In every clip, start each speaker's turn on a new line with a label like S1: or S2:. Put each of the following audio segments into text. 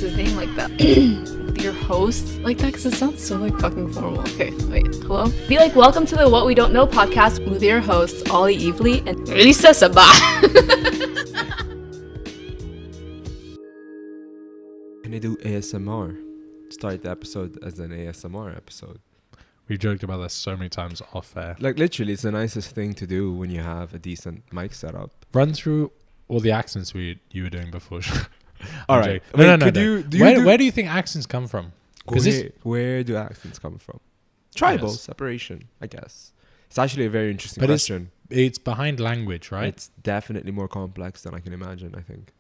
S1: what's his name like that. Your host like that because it sounds so like fucking formal. Okay, wait, hello? Be like, welcome to the What We Don't Know podcast with your hosts, Ollie Evely and Lisa Sabah.
S2: Can I do ASMR? Start the episode as an ASMR episode.
S3: We've joked about this so many times off air.
S2: Like literally, it's the nicest thing to do when you have a decent mic setup.
S3: Run through all the accents you were doing before.
S2: All right.
S3: No. Where do you think accents come from?
S2: Where do accents come from? Tribal separation, I guess. It's actually a very interesting question.
S3: It's behind language, right?
S2: It's definitely more complex than I can imagine, I think.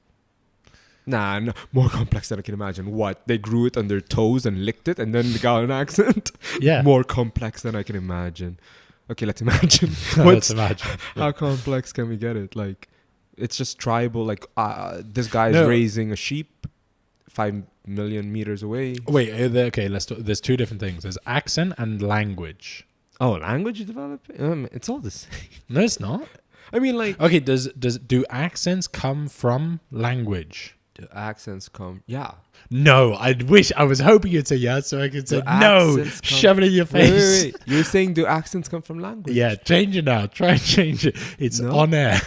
S2: Nah, no, more complex than I can imagine. What? They grew it on their toes and licked it and then they got an accent?
S3: Yeah.
S2: More complex than I can imagine. Okay, let's imagine.
S3: Let's imagine.
S2: How complex can we get it? Like, it's just tribal. Like, this guy is raising a sheep 5 million meters away.
S3: Wait, okay, there's two different things. There's accent and language.
S2: Oh, language is developing? It's all the same.
S3: No, it's not.
S2: I mean, like...
S3: Okay, do accents come from language?
S2: Do accents come... Yeah.
S3: No, I was hoping you'd say yes, so I could say no. Shove it in your face.
S2: Wait. You're saying do accents come from language?
S3: Yeah, change it now. Try and change it. It's on air.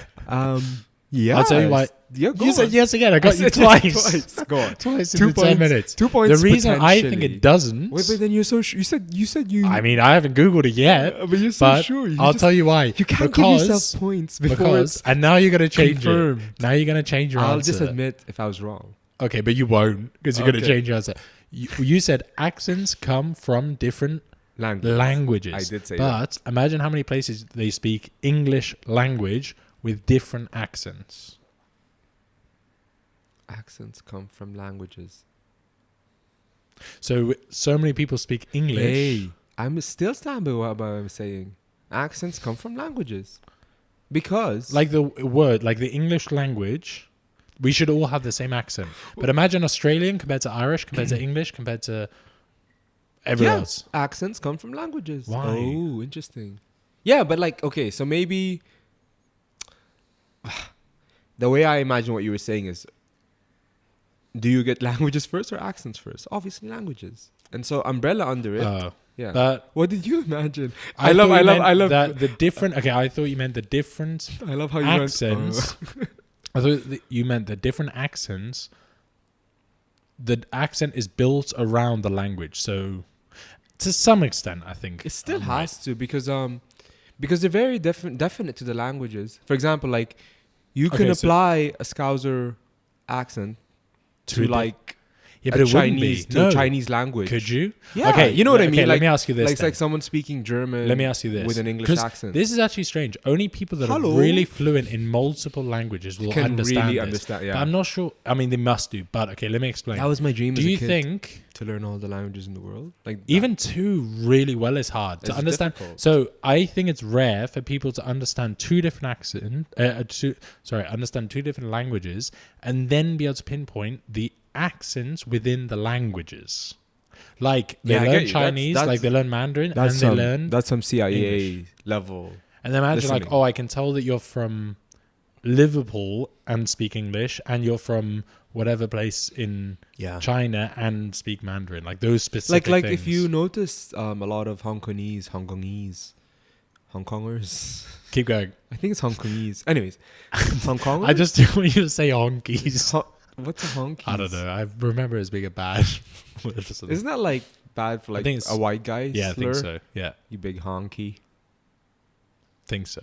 S2: Yeah.
S3: I'll tell you why.
S2: Yeah,
S3: you said yes again. I got you twice.
S2: Go on.
S3: Twice in 10 minutes.
S2: 2 points.
S3: The reason I think it doesn't.
S2: Wait, but then you're so sure. You said you.
S3: I mean, I haven't Googled it yet.
S2: But you're so sure.
S3: I'll tell you why.
S2: You can't give yourself points before
S3: and now you're gonna change
S2: confirmed.
S3: it. Now you're gonna change your answer.
S2: I'll just admit if I was wrong.
S3: Okay, but you won't because you're gonna change your answer. You said accents come from different languages.
S2: I did say that.
S3: But imagine how many places they speak English language with different accents.
S2: Accents come from languages.
S3: So many people speak English.
S2: Hey, I'm still standing by what I'm saying. Accents come from languages. Because...
S3: Like the word, like the English language, we should all have the same accent. But imagine Australian compared to Irish, compared to English, compared to everyone else.
S2: Accents come from languages.
S3: Why?
S2: Oh, interesting. Yeah, but like, okay, so maybe... The way I imagine what you were saying is... Do you get languages first or accents first? Obviously languages. And so umbrella under it. Yeah.
S3: But
S2: what did you imagine?
S3: I love that the different. Okay, I thought you meant the different.
S2: I love how you
S3: accents. I thought you meant the different accents. The accent is built around the language, so to some extent, I think
S2: it still has to because they're very definite to the languages. For example, like you can apply a Scouser accent to like a Chinese language.
S3: Could you?
S2: Yeah.
S3: Okay,
S2: you know what I mean?
S3: Okay, let me ask you this.
S2: Like, it's like someone speaking German.
S3: Let me ask you this.
S2: With an English accent.
S3: This is actually strange. Only people that are really fluent in multiple languages will understand
S2: really
S3: this.
S2: Understand, yeah.
S3: But I'm not sure. I mean, they must do. But okay, let me explain.
S2: That was my dream
S3: as
S2: a
S3: kid.
S2: Do you think to learn all the languages in the world? Like
S3: even two really well is hard to understand.
S2: Difficult.
S3: So I think it's rare for people to understand two different understand two different languages and then be able to pinpoint the accents within the languages. Like they learn Chinese, that's, like they learn Mandarin, and they learn
S2: that's some CIA
S3: English.
S2: level.
S3: And then imagine like, I can tell that you're from Liverpool and speak English, and you're from whatever place in China and speak Mandarin. Like those specific
S2: like
S3: things.
S2: If you notice a lot of Hong Kongers.
S3: Keep going.
S2: I think it's Hong Kongese. Anyways, Hong Kongers.
S3: I just want you to say honkies.
S2: What's a honky?
S3: I don't know. I remember it as being a bad word.
S2: Isn't that like bad for like a white guy?
S3: Yeah,
S2: slur?
S3: I think so. Yeah.
S2: You big honky.
S3: Think so.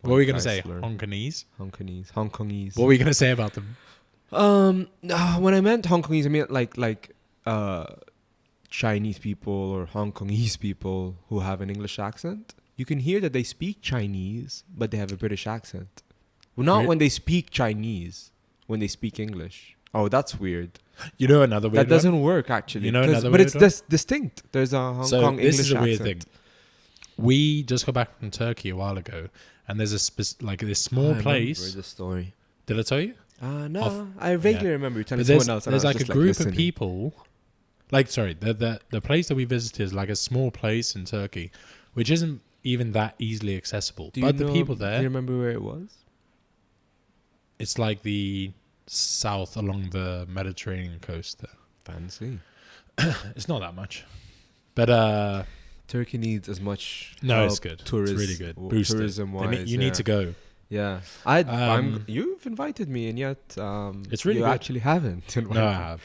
S3: What were you going to say? Hongkonese?
S2: Hongkonese.
S3: What were you going to say about them?
S2: When I meant Hongkonese, I meant like Chinese people or Hongkongese people who have an English accent. You can hear that they speak Chinese, but they have a British accent. Well, not when they speak Chinese. When they speak English. Oh, that's weird.
S3: You know another weird
S2: That doesn't work, actually.
S3: You know another
S2: but
S3: weird
S2: it's distinct. There's a Hong Kong English accent.
S3: This is a weird thing. We just got back from Turkey a while ago, and there's this small place. I
S2: remember the story.
S3: Did I tell you?
S2: No. I vaguely remember you telling someone else.
S3: There's like a group of people. Like, sorry, the place that we visited is like a small place in Turkey, which isn't even that easily accessible. But the people there...
S2: Do you remember where it was?
S3: It's like the south along the Mediterranean coast there.
S2: Fancy.
S3: It's not that much. But
S2: Turkey needs as much.
S3: No, it's good. It's really good.
S2: Tourism wise,
S3: you need to go.
S2: Yeah, you've invited me, and yet
S3: it's really
S2: you
S3: good.
S2: Actually haven't.
S3: No, I have.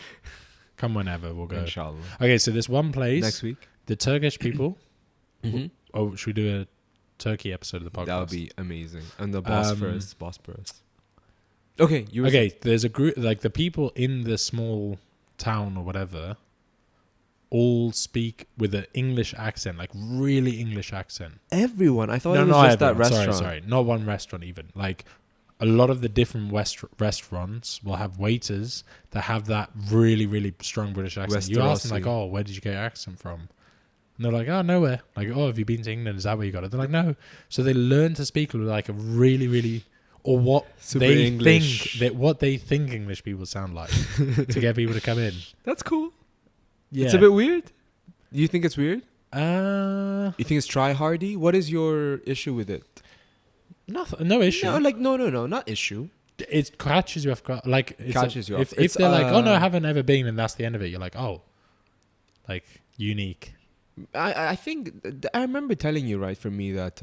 S3: Come whenever, we'll go.
S2: Inshallah.
S3: Okay, so there's one place
S2: Next week.
S3: The Turkish people.
S2: Mm-hmm.
S3: Oh, should we do a Turkey episode of the podcast?
S2: That would be amazing. And the Bosphorus. Okay,
S3: there's a group, like the people in the small town or whatever, all speak with an English accent, like really English accent.
S2: Everyone. I thought it was just that restaurant.
S3: Sorry, not one restaurant even. Like a lot of the different restaurants will have waiters that have that really, really strong British accent. You ask them like, "Oh, where did you get your accent from?" And they're like, "Oh, nowhere." Like, "Oh, have you been to England? Is that where you got it?" They're like, "No." So they learn to speak with like a really, really, or what
S2: Super
S3: they
S2: English.
S3: think that what they think English people sound like to get people to come in.
S2: That's cool.
S3: Yeah,
S2: It's a bit weird. Do you think it's weird?
S3: You
S2: think it's try-hardy? What is your issue with it?
S3: no issue.
S2: No, not issue.
S3: It catches you off guard. Like
S2: Catches you off.
S3: If they're like, "Oh no, I haven't ever been," and that's the end of it. You're like, "Oh, like unique."
S2: I think I remember telling you, right, for me that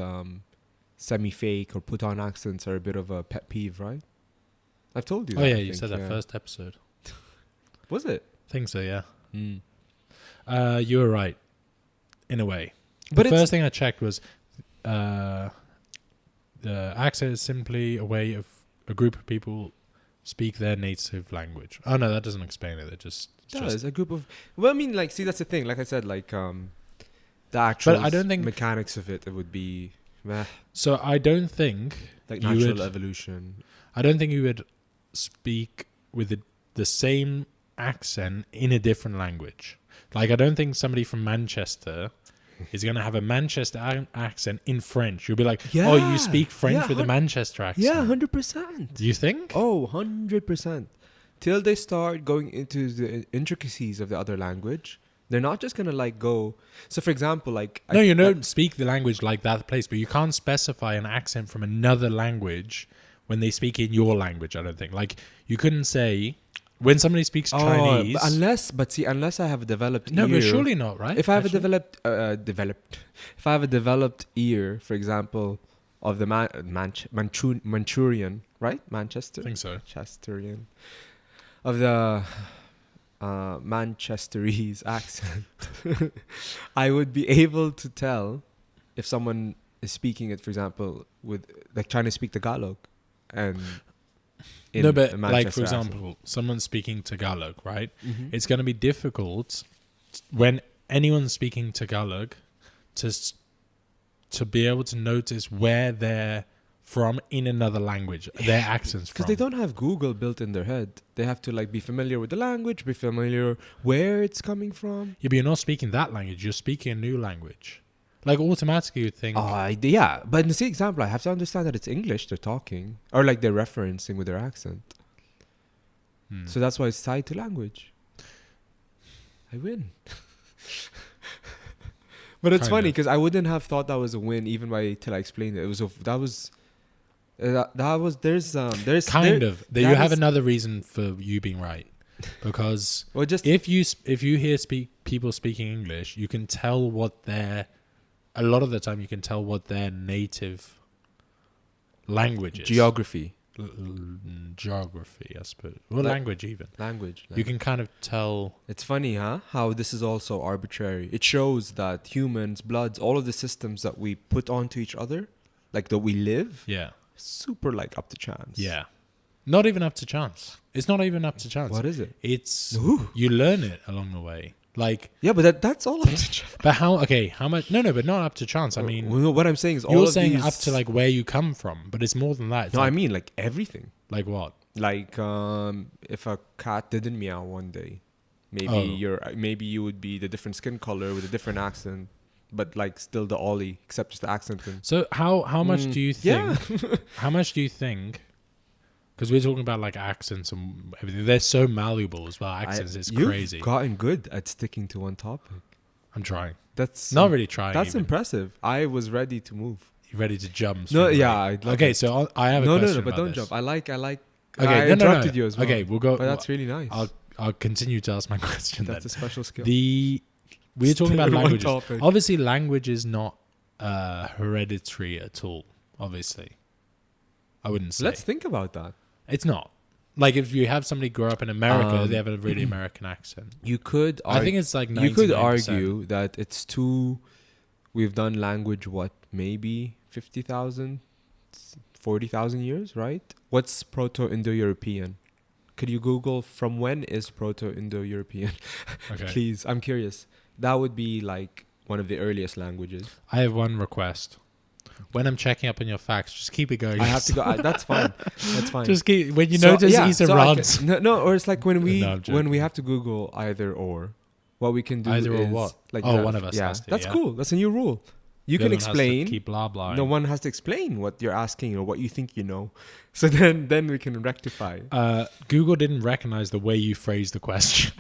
S2: semi-fake or put-on accents are a bit of a pet peeve, right? I've told you that.
S3: Oh yeah, you said that first episode.
S2: Was it?
S3: I think so, yeah.
S2: Mm.
S3: You were right, in a way.
S2: But
S3: the first thing I checked was the accent is simply a way of a group of people speak their native language. Oh no, that doesn't explain it. It just
S2: a group of. Well, I mean, like, see, that's the thing. Like I said, like the actual.
S3: But I don't think
S2: mechanics of it would be.
S3: So I don't think
S2: like natural evolution.
S3: I don't think you would speak with the same accent in a different language. Like I don't think somebody from Manchester is going to have a Manchester accent in French. You'll be like, "Oh, you speak French with a Manchester accent."
S2: Yeah, 100%.
S3: Do you think?
S2: Oh, 100%. Till they start going into the intricacies of the other language, they're not just going to like go. So, for example, like
S3: no, you don't speak the language like that place, but you can't specify an accent from another language when they speak in your language. I don't think. Like you couldn't say. When somebody speaks Chinese,
S2: unless I have a developed ear.
S3: No, but surely not, right?
S2: If I have a if I have a developed ear, for example, of the Manchurian, right? Manchester.
S3: I think so.
S2: Manchesterian, of the Manchesterese accent, I would be able to tell if someone is speaking it, for example, with like trying to speak Tagalog, and.
S3: No, but like for example, someone speaking Tagalog, right? Mm-hmm. It's going to be difficult when anyone's speaking Tagalog to be able to notice where they're from in another language, their accents from.
S2: Because they don't have Google built in their head. They have to like be familiar with the language, be familiar where it's coming from.
S3: Yeah, but you're not speaking that language. You're speaking a new language. Like automatically you'd think.
S2: Yeah, but in the same example, I have to understand that it's English they're talking, or like they're referencing with their accent. So that's why it's tied to language. I win. But it's funny because I wouldn't have thought that was a win even till I explained it. It was there's
S3: you have another reason for you being right, because if you hear people speaking English, you can tell what they're. A lot of the time, you can tell what their native language is.
S2: Geography,
S3: I suppose. Well, language even.
S2: Language.
S3: You can kind of tell.
S2: It's funny, huh? How this is also arbitrary. It shows that humans, bloods, all of the systems that we put onto each other, like that we live, super like up to chance.
S3: Yeah. Not even up to chance. It's not even up to chance.
S2: What is it?
S3: It's you learn it along the way. Like
S2: but that's all up to chance.
S3: But how much? No, but not up to chance. I mean,
S2: what I'm saying is
S3: you're saying up to like where you come from, but it's more than that. It's
S2: I mean like everything.
S3: Like what?
S2: Like if a cat didn't meow one day, maybe you would be the different skin color with a different accent, but like still the Ollie, except just the accent.
S3: So how much do you think? Yeah. How much do you think? Because we're talking about like accents and everything. They're so malleable as well. Accents is crazy.
S2: You've gotten good at sticking to one topic.
S3: I'm trying.
S2: That's
S3: not really trying.
S2: That's impressive. I was ready to move.
S3: You ready to jump?
S2: No, yeah.
S3: Okay, so I have a question.
S2: No, but don't jump. I like I interrupted you as well.
S3: Okay, we'll go.
S2: But that's really nice.
S3: I'll continue to ask my question.
S2: That's a special skill.
S3: We were talking about languages.
S2: Topic.
S3: Obviously, language is not hereditary at all. Obviously, I wouldn't say.
S2: Let's think about that.
S3: It's not. Like if you have somebody grow up in America, they have a really American accent.
S2: You could.
S3: I think it's like 99%.
S2: You could argue that it's too. We've done language. What, maybe 50,000, 40,000 years, right? What's Proto-Indo-European? Could you Google from when is Proto-Indo-European?
S3: Okay.
S2: Please, I'm curious. That would be like one of the earliest languages.
S3: I have one request. When I'm checking up on your facts, just keep it going.
S2: I have to go. That's fine. That's fine.
S3: Just keep when you notice he's around.
S2: No, or it's like when we have to Google either or. What we can do
S3: either
S2: is
S3: or what?
S2: Like
S3: one of us has to.
S2: That's cool. That's a new rule. You can explain.
S3: Keep blah blah.
S2: No one has to explain what you're asking or what you think you know. So then we can rectify.
S3: Google didn't recognize the way you phrased the question.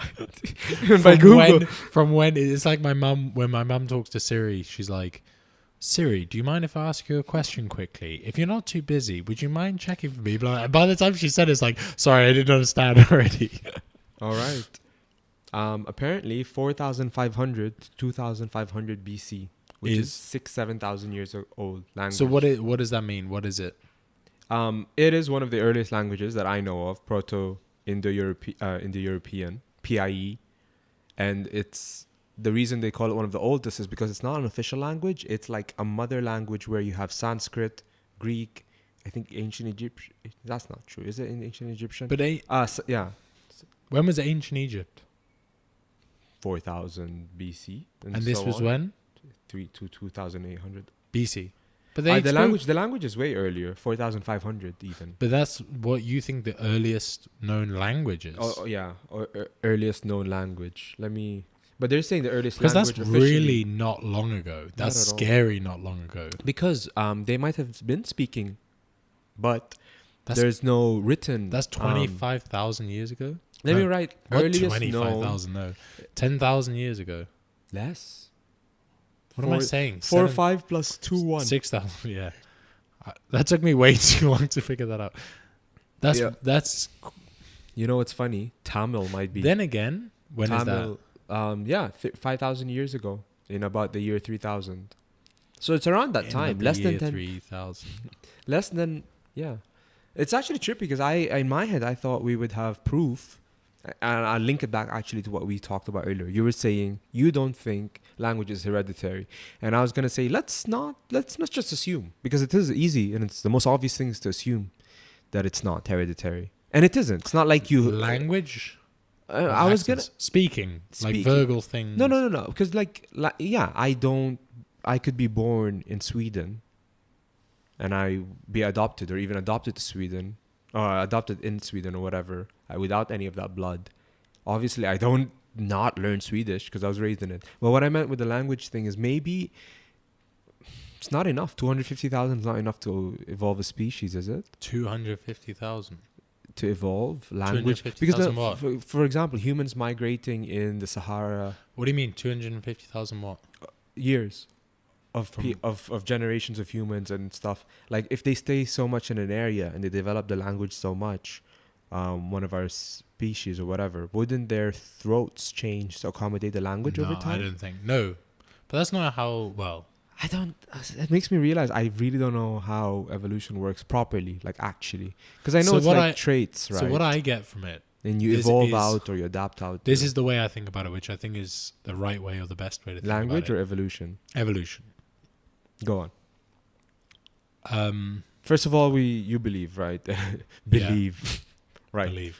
S2: By Google.
S3: From when it's like my mum. When my mum talks to Siri, she's like, Siri, do you mind if I ask you a question quickly? If you're not too busy, would you mind checking for me? But by the time she said it, it's like, sorry, I didn't understand already.
S2: All right. Apparently 4,500 to 2,500 BC, which is 7,000 years old language.
S3: So what does that mean? What is it?
S2: It is one of the earliest languages that I know of, Proto-Indo-European, PIE, and it's the reason they call it one of the oldest is because it's not an official language. It's like a mother language where you have Sanskrit, Greek, I think ancient Egyptian. That's not true. Is it in ancient Egyptian?
S3: But
S2: yeah.
S3: When was ancient Egypt?
S2: 4,000 BC.
S3: And this was when?
S2: 2,800
S3: BC. But
S2: the language is way earlier, 4,500 even.
S3: But that's what you think the earliest known language is.
S2: Oh yeah, or earliest known language. But they're saying the earliest
S3: language. Because that's
S2: officially.
S3: really not long ago. That's scary not long ago.
S2: Because they might have been speaking, but there's no written.
S3: That's 25,000 years ago?
S2: Let me write earliest
S3: 25,000, no. 10,000 years ago.
S2: Less.
S3: What am I saying?
S2: 4, 5 plus 2, 1.
S3: 6,000, yeah. That took me way too long to figure that out. That's.
S2: You know what's funny? Tamil might be.
S3: Then again, when Tamil, is
S2: that? 5,000 years ago, in about the year 3000. So it's around that time. Less than
S3: 3,000.
S2: Less than, yeah. It's actually trippy because in my head, I thought we would have proof. And I'll link it back actually to what we talked about earlier. You were saying you don't think language is hereditary. And I was going to say, let's not just assume. Because it is easy and it's the most obvious thing is to assume that it's not hereditary. And it isn't. It's not like you...
S3: Language?
S2: I was going to...
S3: Speaking. Like verbal things.
S2: No. Because I could be born in Sweden and I be adopted or even adopted to Sweden or adopted in Sweden or whatever without any of that blood. Obviously, I don't not learn Swedish because I was raised in it. But what I meant with the language thing is maybe it's not enough. 250,000 is not enough to evolve a species, is it?
S3: 250,000
S2: to evolve language because for example, humans migrating in the Sahara.
S3: What do you mean 250,000 what?
S2: Years of generations of humans and stuff. Like if they stay so much in an area and they develop the language so much, one of our species or whatever, wouldn't their throats change to accommodate the language over time?
S3: I don't think. No. But that's not how,
S2: it makes me realize I really don't know how evolution works properly, like actually. Because I know it's like traits, right?
S3: So what I get from it,
S2: and you evolve out or you adapt out.
S3: This is the way I think about it, which I think is the right way or the best way to think about it.
S2: Language or evolution?
S3: Evolution.
S2: Go on. First of all, you believe, right? Believe.
S3: Yeah.
S2: Right.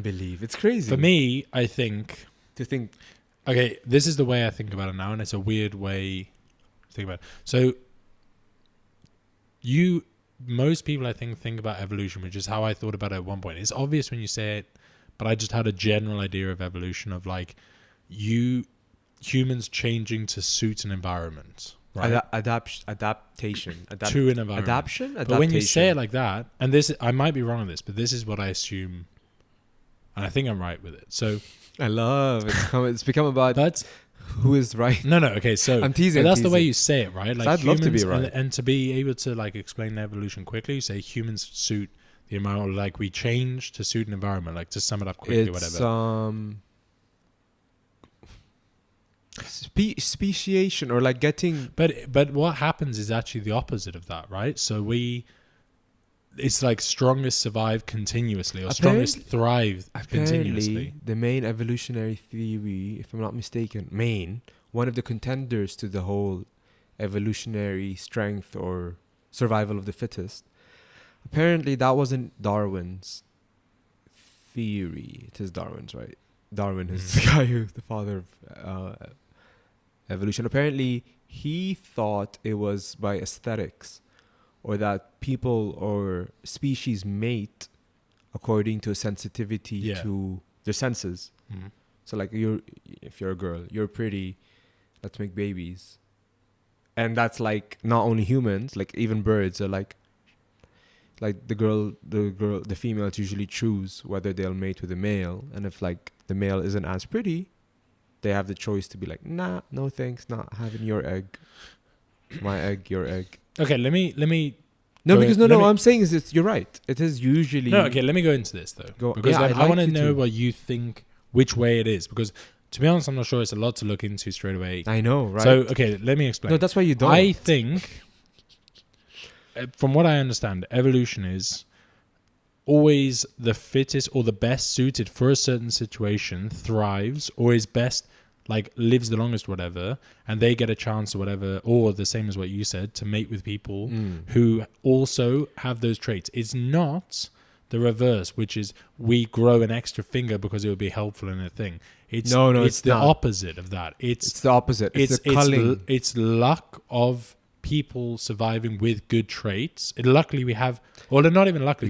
S2: Believe. It's crazy.
S3: For me, I think...
S2: Okay,
S3: this is the way I think about it now, and it's a weird way to think about it. So, most people, I think about evolution, which is how I thought about it at one point. It's obvious when you say it, but I just had a general idea of evolution of like, humans changing to suit an environment. Right?
S2: Adaptation.
S3: To an environment.
S2: Adaptation?
S3: But when you say it like that, and this, I might be wrong on this, but this is what I assume, and I think I'm right with it. So
S2: I love it. It's become about who is right.
S3: No. Okay, so
S2: I'm teasing.
S3: But that's the way you say it, right? Like
S2: I'd love to be right,
S3: and to be able to like explain evolution quickly, you say humans suit the environment, like we change to suit an environment, like to sum it up quickly, whatever.
S2: Speciation, or like getting,
S3: but what happens is actually the opposite of that, right? So it's like strongest survive continuously, or strongest thrive continuously.
S2: The main evolutionary theory, if I'm not mistaken, one of the contenders to the whole evolutionary strength or survival of the fittest, apparently that wasn't Darwin's theory. It is Darwin's, right? Darwin is the guy who's the father of evolution. Apparently, he thought it was by aesthetics, or that people or species mate according to a sensitivity to their senses.
S3: Mm.
S2: So, like, if you're a girl, you're pretty, let's make babies. And that's like not only humans, like even birds are like the females usually choose whether they'll mate with a male, and if like the male isn't as pretty, they have the choice to be like, nah, no thanks, not having your egg, my egg, your egg.
S3: Okay, let me.
S2: No, because what I'm saying is you're right. It is usually.
S3: No, okay, let me go into this though, because I want to know what you think, which way it is, because to be honest, I'm not sure. It's a lot to look into straight away.
S2: I know, right?
S3: So okay, let me explain.
S2: No, that's why you don't.
S3: I think, from what I understand, evolution is always the fittest or the best suited for a certain situation thrives, or is best, like lives the longest, whatever, and they get a chance or whatever, or the same as what you said, to mate with people who also have those traits. It's not the reverse, which is we grow an extra finger because it would be helpful in a thing. It's the opposite of that. It's
S2: the opposite.
S3: It's luck of people surviving with good traits. Luckily we have, or not even luckily,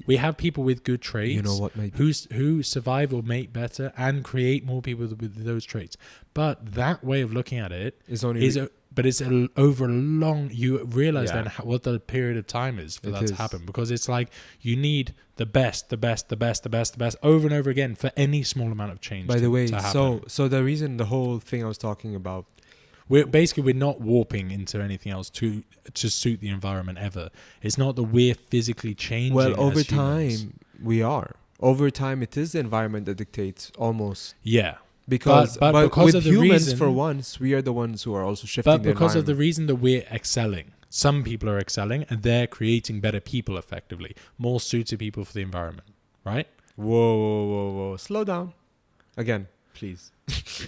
S3: we have people with good traits,
S2: you know what,
S3: who survive or mate better and create more people with those traits. But that way of looking at it it's over a long, you realize then what the period of time is for that to happen, because it's like you need the best over and over again for any small amount of change.
S2: By the way,
S3: to happen.
S2: so the reason, the whole thing I was talking about,
S3: we're not warping into anything else to suit the environment ever. It's not that we're physically changing.
S2: Well, over time we are. Over time, it is the environment that dictates almost.
S3: Yeah.
S2: Because
S3: because of the
S2: humans,
S3: reason,
S2: for once, we are the ones who are also shifting.
S3: But because of the reason that we're excelling, some people are excelling and they're creating better people, effectively, more suited people for the environment, right?
S2: Whoa! Slow down, again, please,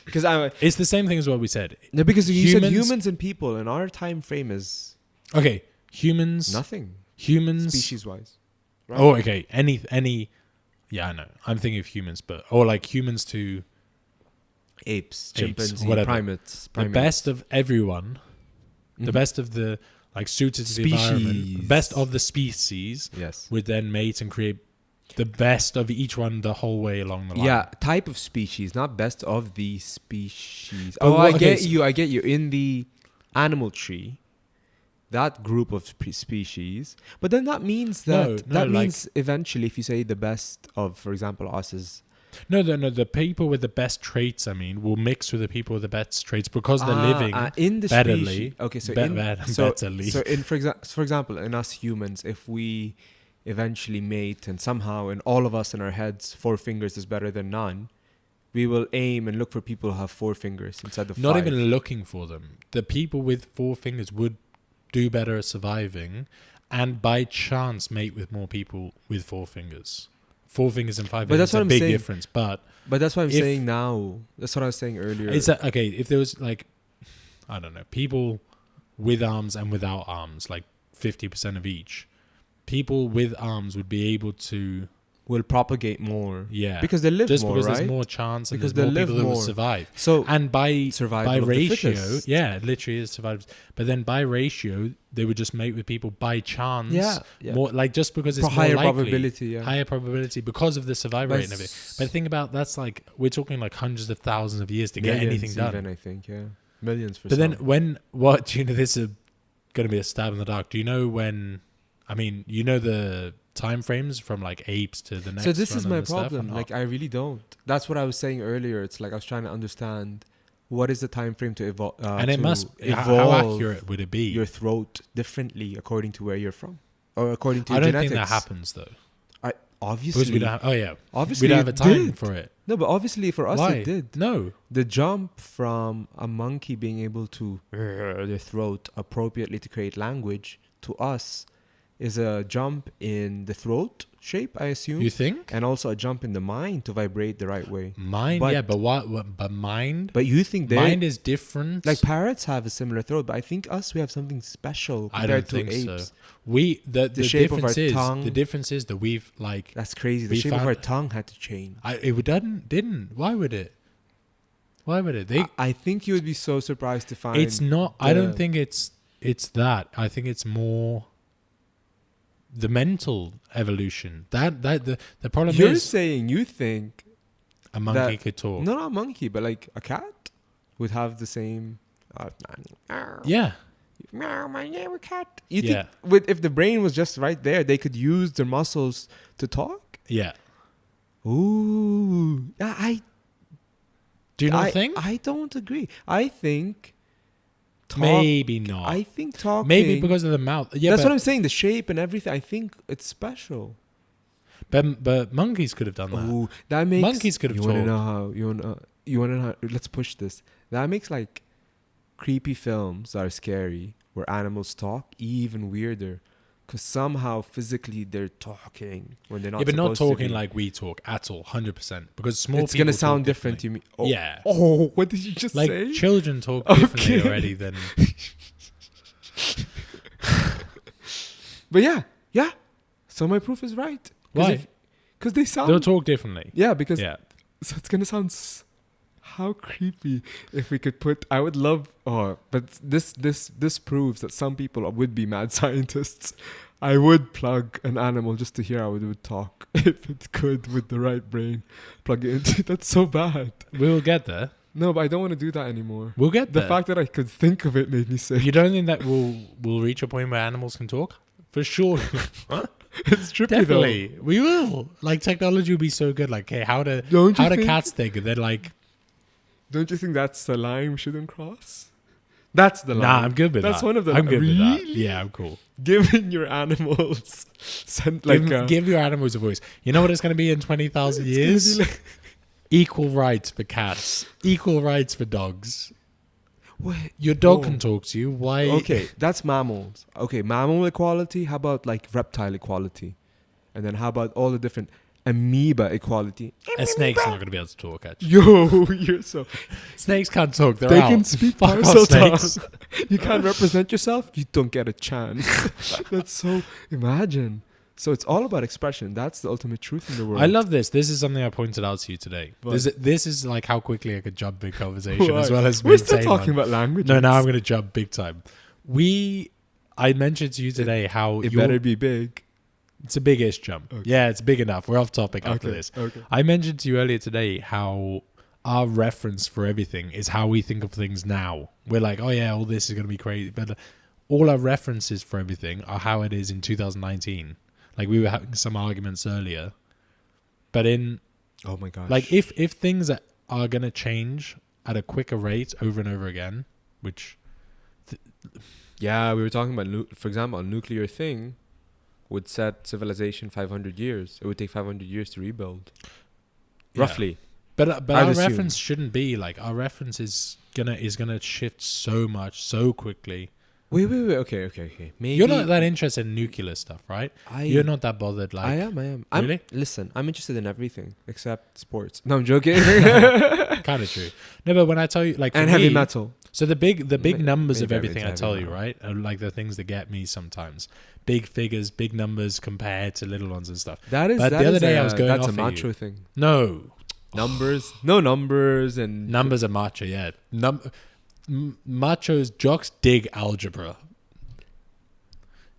S2: because
S3: it's the same thing as what we said.
S2: No, because you said humans and people, and our time frame is
S3: humans.
S2: Nothing.
S3: Humans,
S2: species wise.
S3: Right? Oh, okay. Any. Yeah, I know. I'm thinking of humans, like humans to.
S2: Apes, chimpanzees,
S3: whatever.
S2: Primates.
S3: The best of everyone, the best of the suited to the environment, best of the species, would then mate and create the best of each one the whole way along the line.
S2: Yeah, type of species, not best of the species. I get you. In the animal tree, that group of species, but then that means means eventually, if you say the best of, for example, us is.
S3: No. The people with the best traits, will mix with the people with the best traits because they're living
S2: in the
S3: betterly.
S2: Species. Okay, for example, in us humans, if we eventually mate and somehow in all of us in our heads 4 fingers is better than none, we will aim and look for people who have 4 fingers instead of 5.
S3: Not even looking for them. The people with 4 fingers would do better at surviving, and by chance mate with more people with 4 fingers. 4 fingers and 5 fingers is a big difference. But
S2: that's what I'm saying now. That's what I was saying earlier.
S3: It's okay, if there was I don't know, people with arms and without arms, 50% of each. People with arms would be able to
S2: will propagate more.
S3: Yeah.
S2: Because they live
S3: just
S2: more,
S3: because
S2: right?
S3: there's more chance and
S2: because
S3: there's more people that will survive.
S2: So
S3: and by ratio,
S2: it
S3: literally is survivors. But then by ratio, they would just mate with people by chance.
S2: Yeah.
S3: More just because it's
S2: higher
S3: more likely,
S2: probability. Yeah.
S3: Higher probability because of the survival rate and everything. But think about that's we're talking hundreds of thousands of years to get anything done.
S2: Even, I think, millions for.
S3: But then this is going to be a stab in the dark. Do you know when? The time frames from apes to the next.
S2: So this is my
S3: problem.
S2: I really don't. That's what I was saying earlier. It's I was trying to understand what is the time frame to evolve.
S3: And it must evolve. How accurate would it be?
S2: Your throat differently according to where you're from. or according to
S3: I don't
S2: genetics.
S3: think that happens though.
S2: Obviously,
S3: Because we don't have,
S2: obviously
S3: we don't have a time
S2: did.
S3: for it.
S2: No, but obviously for us
S3: Why?
S2: it did.
S3: No.
S2: The jump from a monkey being able to their throat appropriately to create language to us is a jump in the throat shape, I assume.
S3: You think?
S2: And also a jump in the mind to vibrate the right way.
S3: Mind, but what? But mind.
S2: But you think
S3: mind is different.
S2: Like parrots have a similar throat, but I think we have something special compared to apes. So.
S3: The
S2: shape
S3: difference
S2: of our tongue.
S3: The difference is that we've like.
S2: That's crazy. The shape of our tongue had to change.
S3: It didn't. Why would it?
S2: I think you would be so surprised to find.
S3: It's not. I don't think it's that. I think it's more the mental evolution. The problem
S2: You're
S3: is
S2: saying you think
S3: a monkey could talk.
S2: No, not a monkey, but like a cat would have the same.
S3: Yeah.
S2: Meow, my neighbor cat. You think if the brain was just right there, they could use their muscles to talk?
S3: Yeah.
S2: Ooh.
S3: Do you not think?
S2: I don't agree. I think
S3: maybe not.
S2: I think talking.
S3: Maybe because of the mouth. Yeah,
S2: that's what I'm saying. The shape and everything. I think it's special.
S3: But monkeys could have done that.
S2: Ooh, that makes
S3: monkeys could have talked.
S2: You want to know how? Let's push this. That makes like creepy films that are scary where animals talk even weirder. Because somehow physically they're talking when they're not.
S3: Yeah, but not talking
S2: to
S3: like we talk at all, 100%. Because small
S2: it's
S3: people
S2: gonna sound
S3: talk
S2: different to me. Oh.
S3: Yeah.
S2: Oh, what did you just
S3: like
S2: say?
S3: Like children talk differently already than.
S2: But yeah. So my proof is right.
S3: Why?
S2: Because they sound.
S3: They'll talk differently.
S2: Yeah, because.
S3: Yeah.
S2: So it's gonna sound. How creepy if we could put. I would love. Oh, but this proves that some people would be mad scientists. I would plug an animal just to hear how it would talk if it could with the right brain. Plug it into. That's so bad.
S3: We'll get there.
S2: No, but I don't want to do that anymore.
S3: We'll get there.
S2: The fact that I could think of it made me sick.
S3: You don't think that we'll reach a point where animals can talk? For sure.
S2: It's trippy
S3: Definitely.
S2: though.
S3: We will. Like technology will be so good. Like, hey, how do cats think? They're like.
S2: Don't you think that's the line we shouldn't cross? That's the line.
S3: Nah, I'm good with that.
S2: That's one of the.
S3: I'm good with that.
S2: Really?
S3: Yeah, I'm cool.
S2: Giving your animals,
S3: give your animals a voice. You know what it's going to be in 20,000 years? Equal rights for cats. Equal rights for dogs.
S2: What?
S3: Your dog can talk to you. Why?
S2: Okay, that's mammals. Okay, mammal equality. How about like reptile equality? And then how about all the different amoeba equality?
S3: A snake's not going to be able to talk, actually.
S2: Yo, you're so...
S3: Snakes can't talk. They
S2: can speak parcel tongue. You can't represent yourself, you don't get a chance. That's so... Imagine. So it's all about expression. That's the ultimate truth in the world.
S3: I love this. This is something I pointed out to you today. This is like how quickly I could jump big conversation as well as
S2: we're still talking about language.
S3: No, now I'm going to jump big time. I mentioned to you today how
S2: it better be big.
S3: It's a big-ish jump. Okay. Yeah, it's big enough. We're off topic after this.
S2: Okay.
S3: I mentioned to you earlier today how our reference for everything is how we think of things now. We're like, oh yeah, all this is going to be crazy. But all our references for everything are how it is in 2019. Like we were having some arguments earlier. But
S2: oh my gosh.
S3: Like if things are going to change at a quicker rate over and over again, which...
S2: yeah, we were talking about, for example, a nuclear thing would set civilization 500 years. It would take 500 years to rebuild. Yeah. Roughly.
S3: But our reference shouldn't be like, our reference is gonna shift so much so quickly.
S2: Wait. Okay. Maybe
S3: you're not that interested in nuclear stuff, right? You're not that bothered. Like
S2: I am.
S3: Really?
S2: Listen, I'm interested in everything except sports. No, I'm joking.
S3: Kind of true. No, but when I tell you, like,
S2: and heavy metal.
S3: So the big numbers of everything I tell you, right, are like the things that get me sometimes. Big figures, big numbers compared to little ones and stuff.
S2: But the other day I was going off. That's a macho thing.
S3: No.
S2: Numbers. No numbers and...
S3: Numbers are macho, yeah. Machos, jocks dig algebra.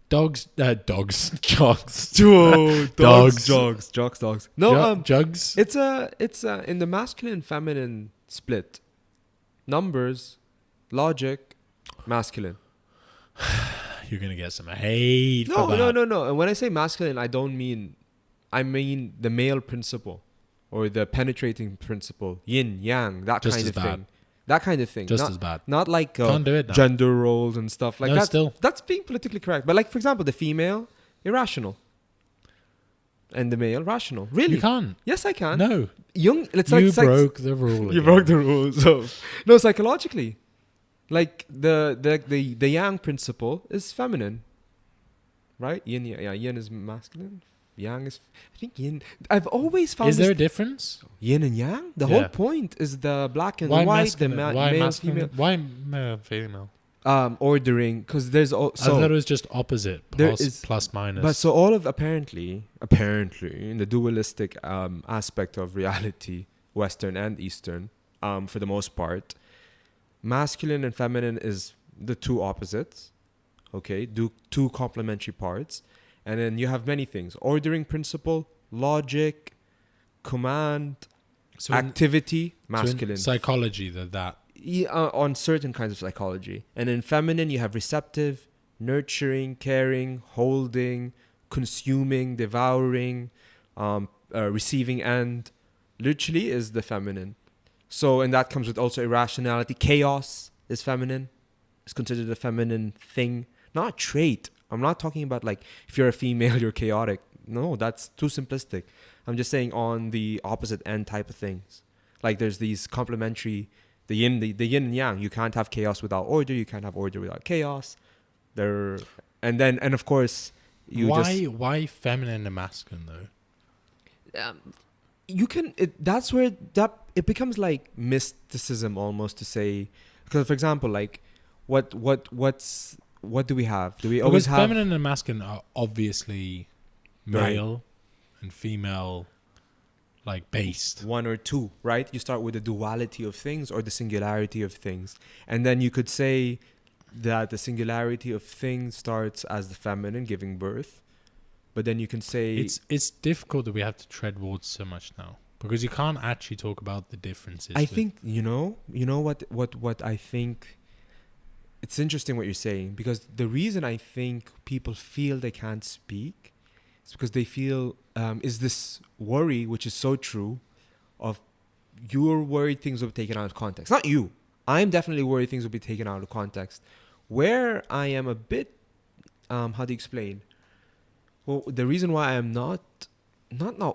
S3: Dogs. Jocks.
S2: Whoa, dogs. No,
S3: jugs.
S2: It's in the masculine feminine split. Numbers, logic, masculine.
S3: You're gonna get some hate.
S2: No. And when I say masculine, I mean the male principle or the penetrating principle, yin yang, that kind of thing. That kind of thing.
S3: Just as bad.
S2: Not like
S3: Can't do it now.
S2: gender roles and stuff like that.
S3: Still.
S2: That's being politically correct. But like, for example, the female irrational. And the male, rational. Really?
S3: You can't.
S2: Yes, I can.
S3: No.
S2: Jung, it's
S3: You
S2: like
S3: broke the rule.
S2: You broke the rules. So, no, psychologically, like the yang principle is feminine, right? Yin, yeah, yin is masculine. Yang is, I think yin. I've always found.
S3: Is there a difference?
S2: Yin and yang. The whole point is the black and white, the male, female.
S3: Why male, female?
S2: Ordering, because there's
S3: I thought it was just opposite. Plus minus.
S2: But so all of apparently in the dualistic aspect of reality, Western and Eastern, for the most part, masculine and feminine is the two opposites. Okay, two complementary parts, and then you have many things: ordering principle, logic, command, activity, masculine.
S3: So psychology, that.
S2: On certain kinds of psychology. And in feminine, you have receptive, nurturing, caring, holding, consuming, devouring, receiving end. Literally is the feminine. So, and that comes with also irrationality. Chaos is feminine. It's considered a feminine thing. Not a trait. I'm not talking about like, if you're a female, you're chaotic. No, that's too simplistic. I'm just saying on the opposite end type of things. Like there's these complementary... The yin and yang. You can't have chaos without order. You can't have order without chaos. And of course,
S3: why feminine and masculine though?
S2: You can. That's where it becomes like mysticism almost to say. Because for example, like what do we have? Do we always have
S3: feminine and masculine are obviously male and female. Like based.
S2: One or two, right? You start with the duality of things or the singularity of things. And then you could say that the singularity of things starts as the feminine giving birth. But then you can say...
S3: It's difficult that we have to tread water so much now. Because you can't actually talk about the differences.
S2: I think, you know what I think... It's interesting what you're saying. Because the reason I think people feel they can't speak... It's because they feel is this worry, which is so true, of you're worried things will be taken out of context. Not you. I'm definitely worried things will be taken out of context. Where I am a bit, how do you explain? Well, the reason why I am not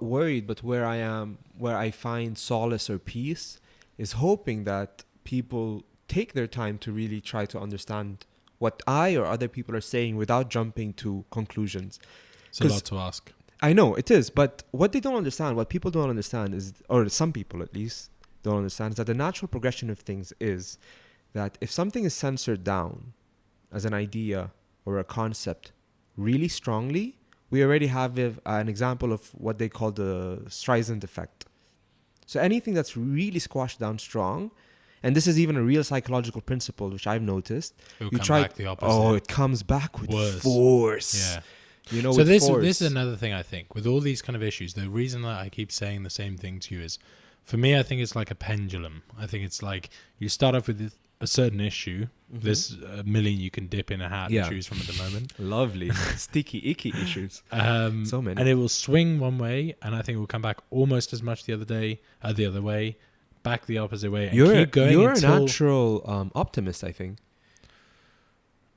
S2: worried, but where I find solace or peace is hoping that people take their time to really try to understand what I or other people are saying without jumping to conclusions.
S3: It's a lot to ask.
S2: I know it is, but what people don't understand is, or some people at least don't understand, is that the natural progression of things is that if something is censored down as an idea or a concept really strongly, we already have an example of what they call the Streisand effect. So anything that's really squashed down strong, and this is even a real psychological principle, which I've noticed.
S3: Back the opposite.
S2: Oh, it comes back with force.
S3: Yeah.
S2: You know,
S3: so this
S2: force.
S3: is another thing I think with all these kind of issues. The reason that I keep saying the same thing to you is, for me, I think it's like a pendulum. I think it's like you start off with a certain issue. Mm-hmm. There's a million you can dip in a hat and choose from at the moment.
S2: Lovely, sticky, icky issues. So many,
S3: and it will swing one way, and I think it will come back almost as much the other way, back the opposite way, and keep going.
S2: You're a natural optimist, I think.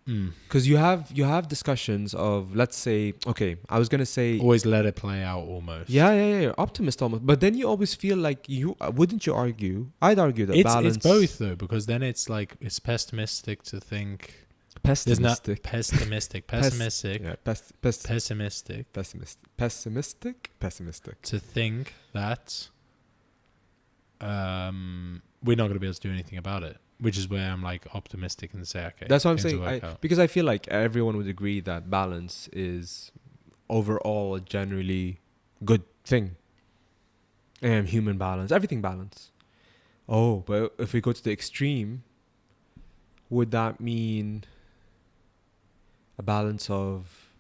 S2: Because you have discussions of, let's say, okay, I was gonna say
S3: always let it play out almost.
S2: Yeah, optimist almost. But then you always feel like wouldn't you argue? I'd argue that balance.
S3: It's both though, because then it's like it's pessimistic to think. Pessimistic. Pessimistic. To think that we're not going to be able to do anything about it. Which is where I'm like optimistic and say, okay.
S2: That's what I'm saying. Because I feel like everyone would agree that balance is overall a generally good thing. And human balance, everything balance. Oh, but if we go to the extreme, would that mean a balance of,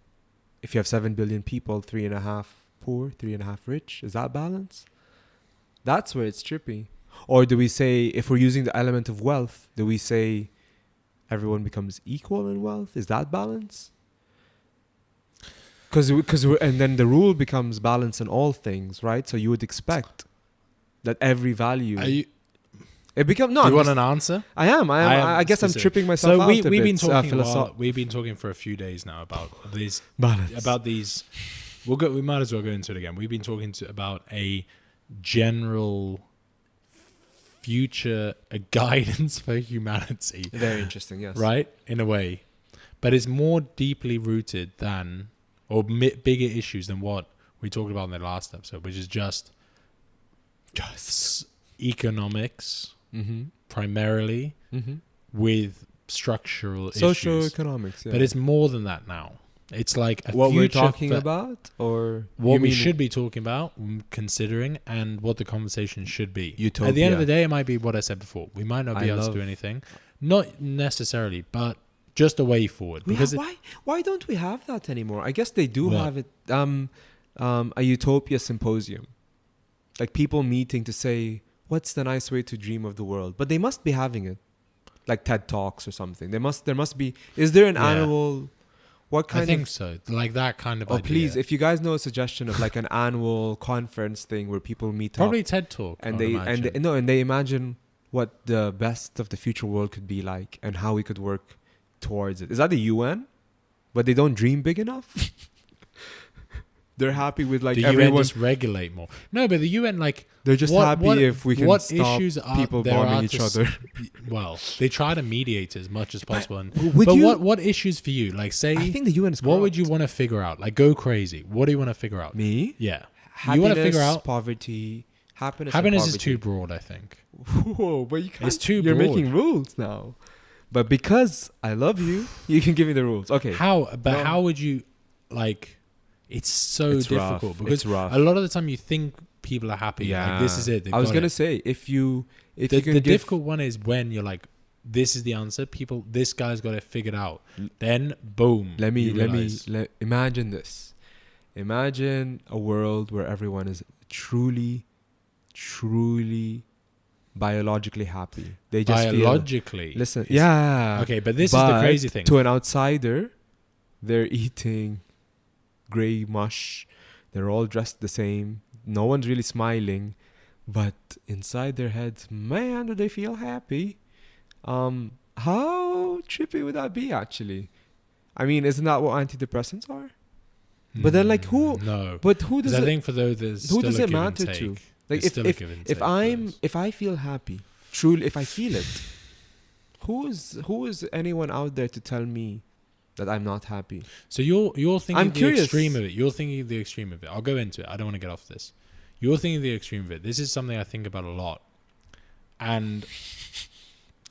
S2: if you have 7 billion people, 3.5 poor, 3.5 rich? Is that balance? That's where it's trippy. Or do we say, if we're using the element of wealth, do we say everyone becomes equal in wealth? Is that balance? And then the rule becomes balance in all things, right? So you would expect that every value. It become no.
S3: Do you want an answer?
S2: I am. I guess I'm tripping myself out.
S3: So we've been talking. We've been talking for a few days now about these.
S2: Balance.
S3: About these. We might as well go into it again. We've been talking about a general future, a guidance for humanity.
S2: Very interesting. Yes.
S3: Right, in a way, but it's more deeply rooted than, or bigger issues than what we talked about in the last episode, which is just economics. Mm-hmm. Primarily with structural issues.
S2: Socioeconomics, yeah.
S3: But it's more than that now. It's like
S2: what we're talking about, or
S3: what we should be talking about, considering, and what the conversation should be.
S2: Utopia.
S3: At the end of the day, it might be what I said before. We might not be able to do anything. Not necessarily, but just a way forward. Because
S2: why don't we have that anymore? I guess they do have it. A utopia symposium, like people meeting to say, what's the nice way to dream of the world? But they must be having it, like TED Talks or something. There must be. Is there an annual? What kind?
S3: I think so. Like that kind of.
S2: Oh,
S3: idea.
S2: Please! If you guys know a suggestion of like an annual conference thing where people meet
S3: probably
S2: up,
S3: TED Talk,
S2: and they imagine what the best of the future world could be like and how we could work towards it. Is that the UN? But they don't dream big enough. They're happy with like
S3: the
S2: everyone
S3: UN just regulate more. No, but the UN
S2: they're just happy if we can stop people bombing each other.
S3: Well, they try to mediate as much as possible. What issues for you? Like, say,
S2: I think the UN is.
S3: What would you want to figure out? Like, go crazy. What do you want to figure out?
S2: Me?
S3: Yeah.
S2: Happiness, you want to figure out poverty. Happiness
S3: is too broad, I think.
S2: Whoa, but you can't.
S3: It's too broad.
S2: You're making rules now. But because I love you, you can give me the rules. Okay.
S3: How? But how would you like? It's so difficult because a lot of the time you think people are happy. Yeah, like, this is it.
S2: I was gonna say the
S3: difficult one is when you're like, this is the answer. This guy's got it figured out. Then boom.
S2: Let me imagine this. Imagine a world where everyone is truly biologically happy. They just
S3: biologically.
S2: Listen, yeah.
S3: Okay, but this is the crazy thing.
S2: To an outsider, they're eating gray mush. They're all dressed the same. No one's really smiling, but inside their heads, man, do they feel happy? How trippy would that be? Actually, I mean, isn't that what antidepressants are? But then, like, who?
S3: No.
S2: But who does it?
S3: I think for those, there's
S2: who
S3: still
S2: does
S3: a
S2: it
S3: give
S2: matter
S3: and
S2: to?
S3: take.
S2: Like, if I feel happy, truly, if I feel it, who is anyone out there to tell me that I'm not happy?
S3: So you're thinking the extreme of it. You're thinking the extreme of it. I'll go into it. I don't want to get off this. You're thinking the extreme of it. This is something I think about a lot. And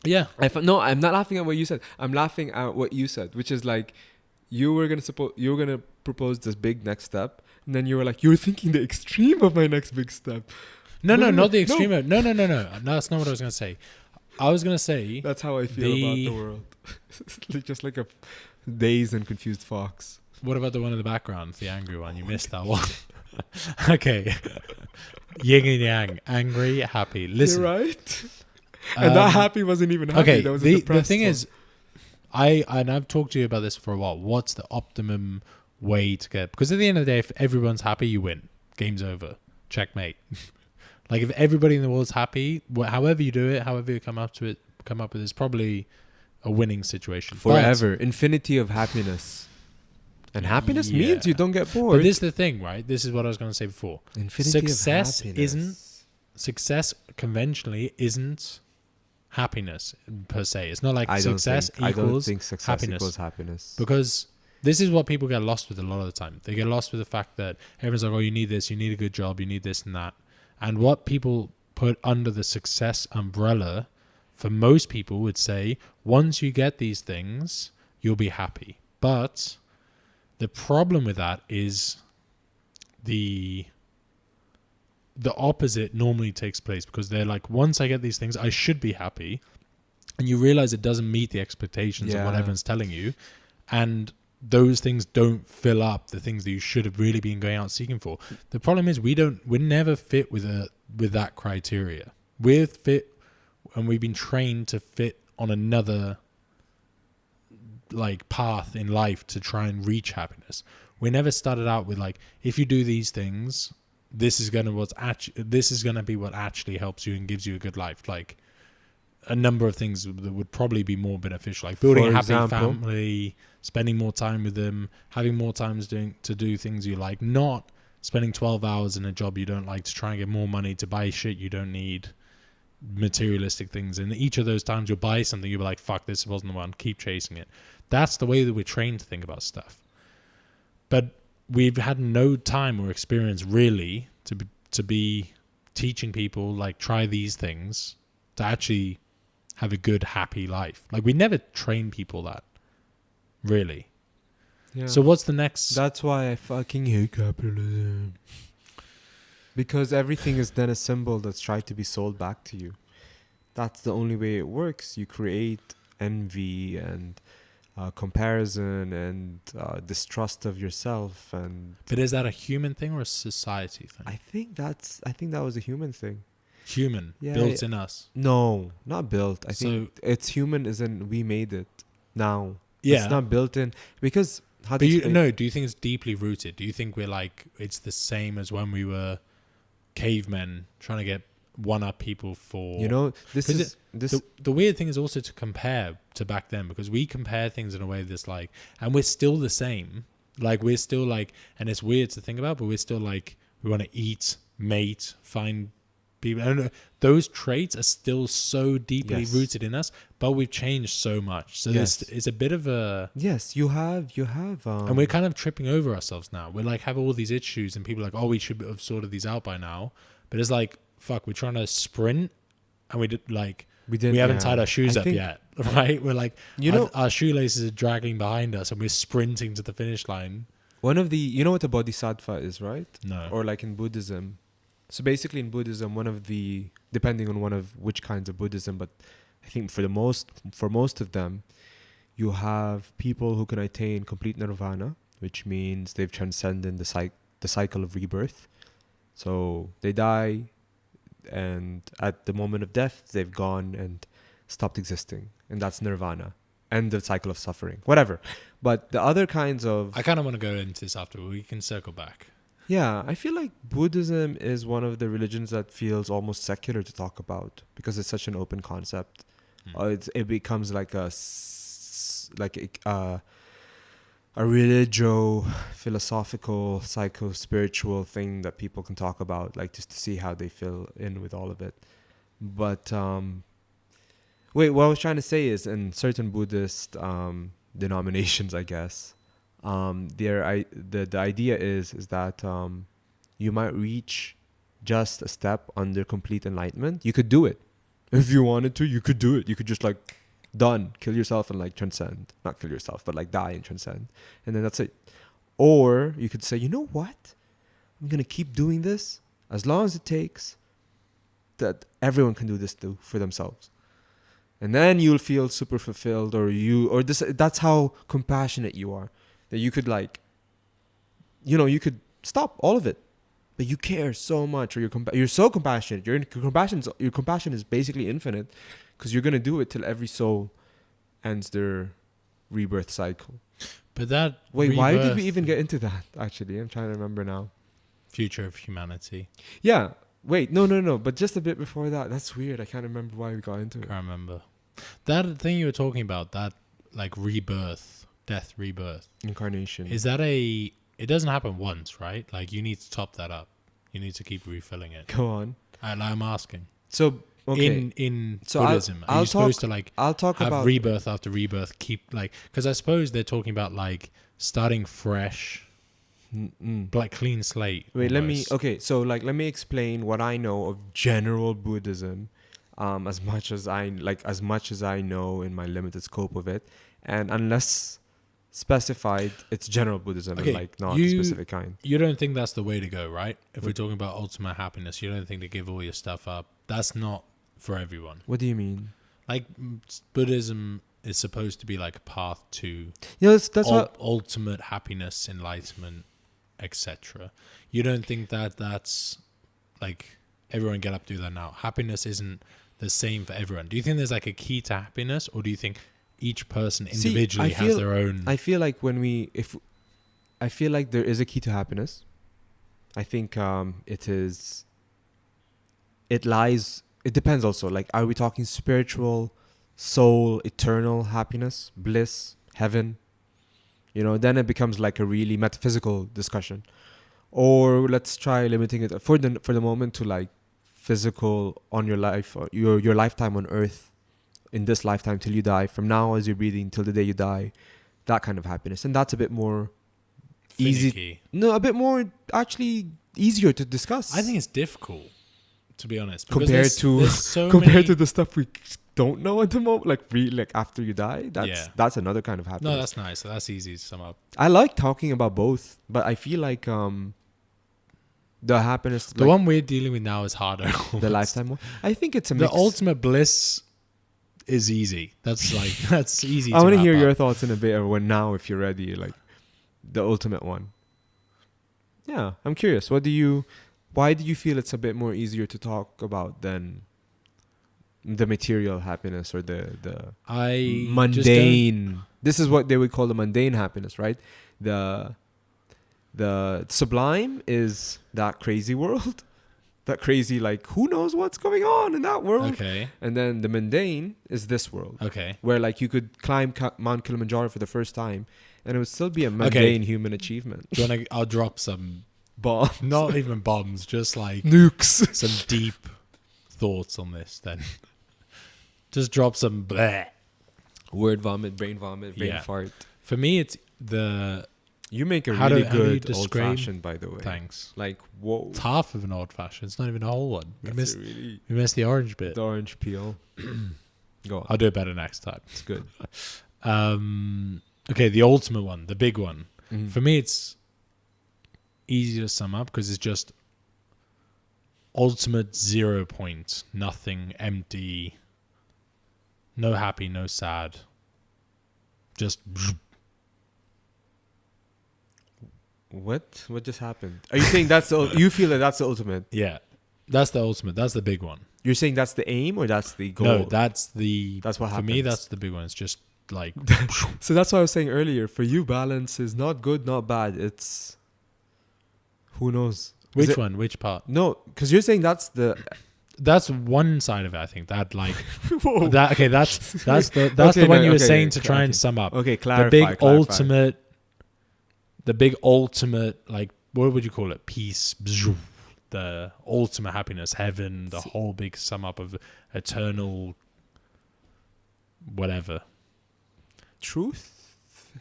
S3: yeah.
S2: I'm not laughing at what you said. I'm laughing at what you said, which is like you were gonna propose this big next step, and then you were like, you're thinking the extreme of my next big step.
S3: No, not the extreme of No, that's not what I was gonna say. I was gonna say
S2: that's how I feel about the world. Just like a dazed and confused fox.
S3: What about the one in the background, the angry one? You missed that one. Okay. Yin and yang, angry, happy. Listen,
S2: you're right. And that happy wasn't even happy.
S3: Okay,
S2: that was the
S3: thing is, I've talked to you about this for a while. What's the optimum way to get? Because at the end of the day, if everyone's happy, you win. Game's over. Checkmate. Like if everybody in the world's happy, however you do it, however you come up with it, is probably a winning situation.
S2: Forever, infinity of happiness. And happiness means you don't get bored.
S3: But this is the thing, right? This is what I was going to say before.
S2: Infinity of happiness.
S3: Success conventionally isn't happiness per se. It's not like success equals happiness. Because this is what people get lost with a lot of the time. They get lost with the fact that everyone's like, oh, you need this, you need a good job, you need this and that. And what people put under the success umbrella, for most people would say, once you get these things, you'll be happy. But the problem with that is the opposite normally takes place, because they're like, once I get these things, I should be happy. And you realize it doesn't meet the expectations of what everyone's telling you. And those things don't fill up the things that you should have really been going out seeking for. The problem is we never fit with that criteria. We're fit, and we've been trained to fit on another like path in life to try and reach happiness. We never started out with like, if you do these things, this is gonna be what actually helps you and gives you a good life. Like, a number of things that would probably be more beneficial, like building a happy family, spending more time with them, having more time to do things you like, not spending 12 hours in a job you don't like to try and get more money to buy shit you don't need, materialistic things. And each of those times you'll buy something, you'll be like, fuck, this wasn't the one, keep chasing it. That's the way that we're trained to think about stuff. But we've had no time or experience really to be teaching people, like, try these things to actually have a good, happy life. Like, we never train people that, really. Yeah. So what's the next?
S2: That's why I fucking hate capitalism. Because everything is then a symbol that's tried to be sold back to you. That's the only way it works. You create envy and comparison and distrust of yourself.
S3: But is that a human thing or a society thing?
S2: I think that was a human thing.
S3: Human, yeah, built in us.
S2: No, not built. I think it's human as in we made it now.
S3: Yeah.
S2: It's not built in because
S3: do you think it's deeply rooted? Do you think we're like, it's the same as when we were cavemen trying to get one-up people for...
S2: You know,
S3: the weird thing is also to compare to back then, because we compare things in a way that's like, and we're still the same. Like, we're still like, and it's weird to think about, but we're still like, we want to eat, mate, find people. I don't know. Those traits are still so deeply rooted in us, but we've changed so much. So it's a bit of a...
S2: Yes, you have...
S3: and we're kind of tripping over ourselves now. We're like, have all these issues, and people are like, oh, we should have sorted these out by now. But it's like, fuck, we're trying to sprint, and we haven't tied our shoes up yet, right? We're like, our shoelaces are dragging behind us, and we're sprinting to the finish line.
S2: You know what a bodhisattva is, right?
S3: No.
S2: Or like in Buddhism. So basically in Buddhism, depending on which kinds of Buddhism, but I think for most of them, you have people who can attain complete nirvana, which means they've transcended the cycle of rebirth. So they die, and at the moment of death, they've gone and stopped existing. And that's nirvana. End of cycle of suffering. Whatever. But the other kinds of...
S3: I kind of want to go into this after. We can circle back.
S2: Yeah, I feel like Buddhism is one of the religions that feels almost secular to talk about because it's such an open concept. It becomes like a religio, philosophical, psycho-spiritual thing that people can talk about, like just to see how they feel in with all of it. But what I was trying to say is in certain Buddhist denominations, I guess, the idea is that you might reach just a step under complete enlightenment. You could do it if you wanted to. You could do it. You could just like kill yourself and like transcend. Not kill yourself, but like die and transcend, and then that's it. Or you could say, you know what, I'm gonna keep doing this as long as it takes that everyone can do this too for themselves. And then you'll feel super fulfilled, that's how compassionate you are. That you could you could stop all of it, but you care so much, or you're so compassionate. Your compassion is basically infinite, because you're gonna do it till every soul ends their rebirth cycle.
S3: But
S2: why did we even get into that? Actually, I'm trying to remember now.
S3: Future of humanity.
S2: Yeah. Wait. No. But just a bit before that. That's weird. I can't remember why we got into it.
S3: Can't remember. That thing you were talking about, that like rebirth, death, rebirth,
S2: incarnation.
S3: Is that it doesn't happen once, right? Like, you need to top that up. You need to keep refilling it.
S2: Go on.
S3: I'm asking.
S2: So okay.
S3: In Buddhism, are you supposed to like
S2: have
S3: about rebirth after rebirth? Keep like, because I suppose they're talking about like starting fresh, like clean slate.
S2: Wait, almost. Let me explain what I know of general Buddhism, as much as I know in my limited scope of it, and unless specified, it's general Buddhism, and like not a specific kind.
S3: You don't think that's the way to go, right? If we're talking about ultimate happiness, you don't think to give all your stuff up. That's not for everyone.
S2: What do you mean?
S3: Like, Buddhism is supposed to be like a path to
S2: that's
S3: ultimate happiness, enlightenment, etc. You don't think that's like everyone get up, do that now? Happiness isn't the same for everyone. Do you think there's like a key to happiness, or do you think each person individually has their own?
S2: I feel like I feel like there is a key to happiness. I think it lies it depends also. Like, are we talking spiritual, soul, eternal happiness, bliss, heaven? You know, then it becomes like a really metaphysical discussion. Or let's try limiting it for the moment to like physical on your life, or your lifetime on earth, in this lifetime till you die, from now as you're breathing till the day you die, that kind of happiness. And that's a bit more
S3: Finicky.
S2: a bit more actually easier to discuss.
S3: I think it's difficult, to be honest,
S2: compared to the stuff we don't know at the moment, like after you die. That's another kind of happiness.
S3: No, that's nice. That's easy to sum up.
S2: I like talking about both, but I feel like the happiness,
S3: the one we're dealing with now, is harder.
S2: The lifetime one. I think it's a mix.
S3: The ultimate bliss is easy. That's easy.
S2: I want to hear your thoughts in a bit, or now, if you're ready. Like the ultimate one. Yeah, I'm curious. Why do you feel it's a bit more easier to talk about than the material happiness, or the mundane? This is what they would call the mundane happiness, right? The sublime is that crazy world, that crazy, like, who knows what's going on in that world.
S3: Okay.
S2: And then the mundane is this world.
S3: Okay.
S2: Where like you could climb Mount Kilimanjaro for the first time, and it would still be a mundane human achievement.
S3: Do you want to? I'll drop some
S2: bombs.
S3: Not even bombs, just like
S2: nukes.
S3: Some deep thoughts on this. Then just drop some bleh.
S2: Word vomit, brain fart.
S3: For me, it's the.
S2: You make a really good old fashioned, by the way.
S3: Thanks.
S2: Like, whoa.
S3: It's half of an old fashioned. It's not even a whole one. We missed the orange bit.
S2: The orange peel. Go on.
S3: I'll do it better next time.
S2: It's good.
S3: Okay, the ultimate one, the big one.
S2: Mm-hmm.
S3: For me, it's easy to sum up because it's just ultimate 0 point, nothing, empty, no happy, no sad. Just...
S2: What just happened? Are you saying you feel that that's the ultimate?
S3: Yeah, that's the ultimate. That's the big one.
S2: You're saying that's the aim, or that's the goal?
S3: No, that's what happens. For me, that's the big one. It's just like...
S2: So that's what I was saying earlier. For you, balance is not good, not bad. It's... Who knows?
S3: Which one? Which part?
S2: No, because you're saying that's the...
S3: That's one side of it, I think. That like that. Okay, that's the one you were saying to try and sum up.
S2: Okay, clarify.
S3: The big ultimate, like, what would you call it? Peace, the ultimate happiness, heaven, the whole big sum up of eternal, whatever.
S2: Truth?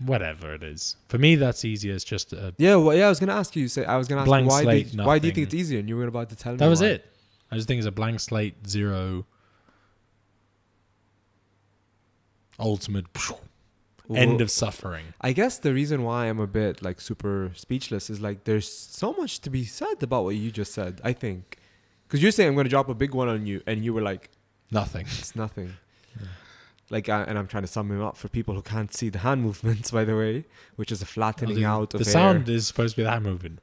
S3: Whatever it is. For me, that's easier. It's just
S2: I was going to ask you. Why do you think it's easier? And you were about to tell me.
S3: That was it. I just think it's a blank slate, 0, ultimate, end of suffering.
S2: I guess the reason why I'm a bit like super speechless is like there's so much to be said about what you just said, I think. Because you're saying I'm going to drop a big one on you, and you were like...
S3: Nothing.
S2: It's nothing. Yeah. Like, and I'm trying to sum him up for people who can't see the hand movements, by the way, which is a flattening out of
S3: the sound is supposed to be the hand movement.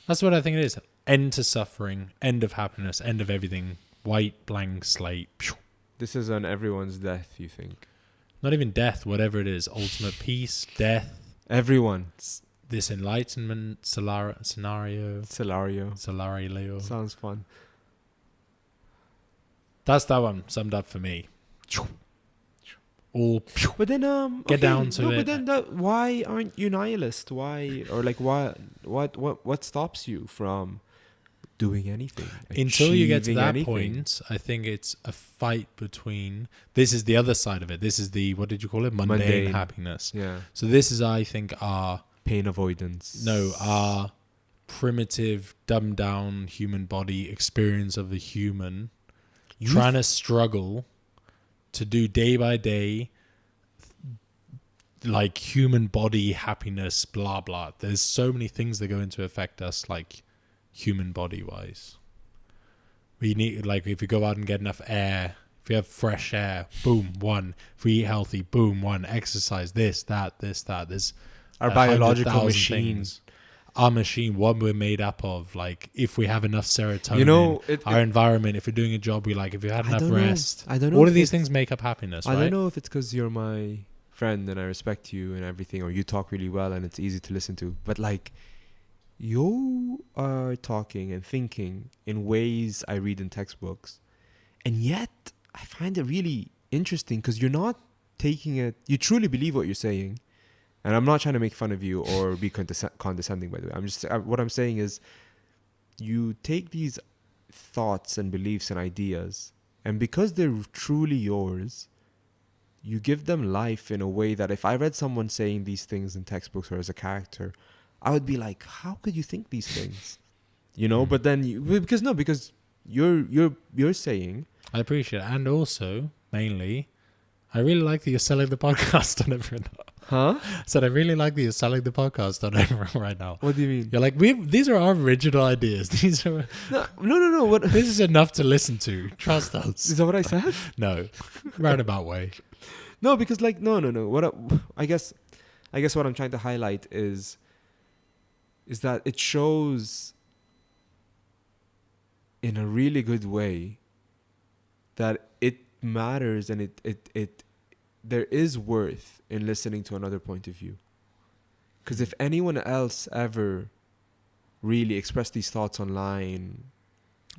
S3: That's what I think it is. End to suffering, end of happiness, end of everything. White, blank slate.
S2: This is on everyone's death, you think?
S3: Not even death, whatever it is. Ultimate peace, death.
S2: Everyone's.
S3: This enlightenment scenario.
S2: Sounds fun.
S3: That's that one summed up for me. All.
S2: But then
S3: get down to it.
S2: But then why aren't you nihilist? Why, or like what stops you from doing anything?
S3: Until you get to that point, I think it's a fight between... This is the other side of it. This is the, what did you call it? Mundane happiness.
S2: Yeah.
S3: So this is, I think, our...
S2: Pain avoidance.
S3: No, our primitive, dumbed down human body experience of the human trying to struggle to do day by day, like human body happiness, blah, blah. There's so many things that go into affect us, like human body wise. We need, like, if we go out and get enough air, if we have fresh air, boom, 1. If we eat healthy, boom, 1. Exercise, this, that. There's
S2: our biological machines.
S3: Our machine, what we're made up of. Like, if we have enough serotonin, our environment, if we're doing a job we like, if we had enough rest,
S2: I don't know.
S3: All of these things make up happiness, right?
S2: I don't know if it's because you're my friend and I respect you and everything, or you talk really well and it's easy to listen to. But like, you are talking and thinking in ways I read in textbooks, and yet I find it really interesting because you're not taking it. You truly believe what you're saying, and I'm not trying to make fun of you or be condescending. By the way, what I'm saying is, you take these thoughts and beliefs and ideas, and because they're truly yours, you give them life in a way that if I read someone saying these things in textbooks or as a character, I would be like, how could you think these things? You know, but then because you're saying.
S3: I appreciate it. And also, mainly, I really like that you're selling the podcast on everyone.
S2: Huh?
S3: So I really like that you're selling the podcast on everyone right now.
S2: What do you mean?
S3: You're like, these are our original ideas. These are
S2: no. What?
S3: This is enough to listen to. Trust us.
S2: Is that what I said?
S3: No, roundabout way.
S2: No, because like no. I guess what I'm trying to highlight is that it shows in a really good way that it matters and it there is worth in listening to another point of view. Because if anyone else ever really expressed these thoughts online,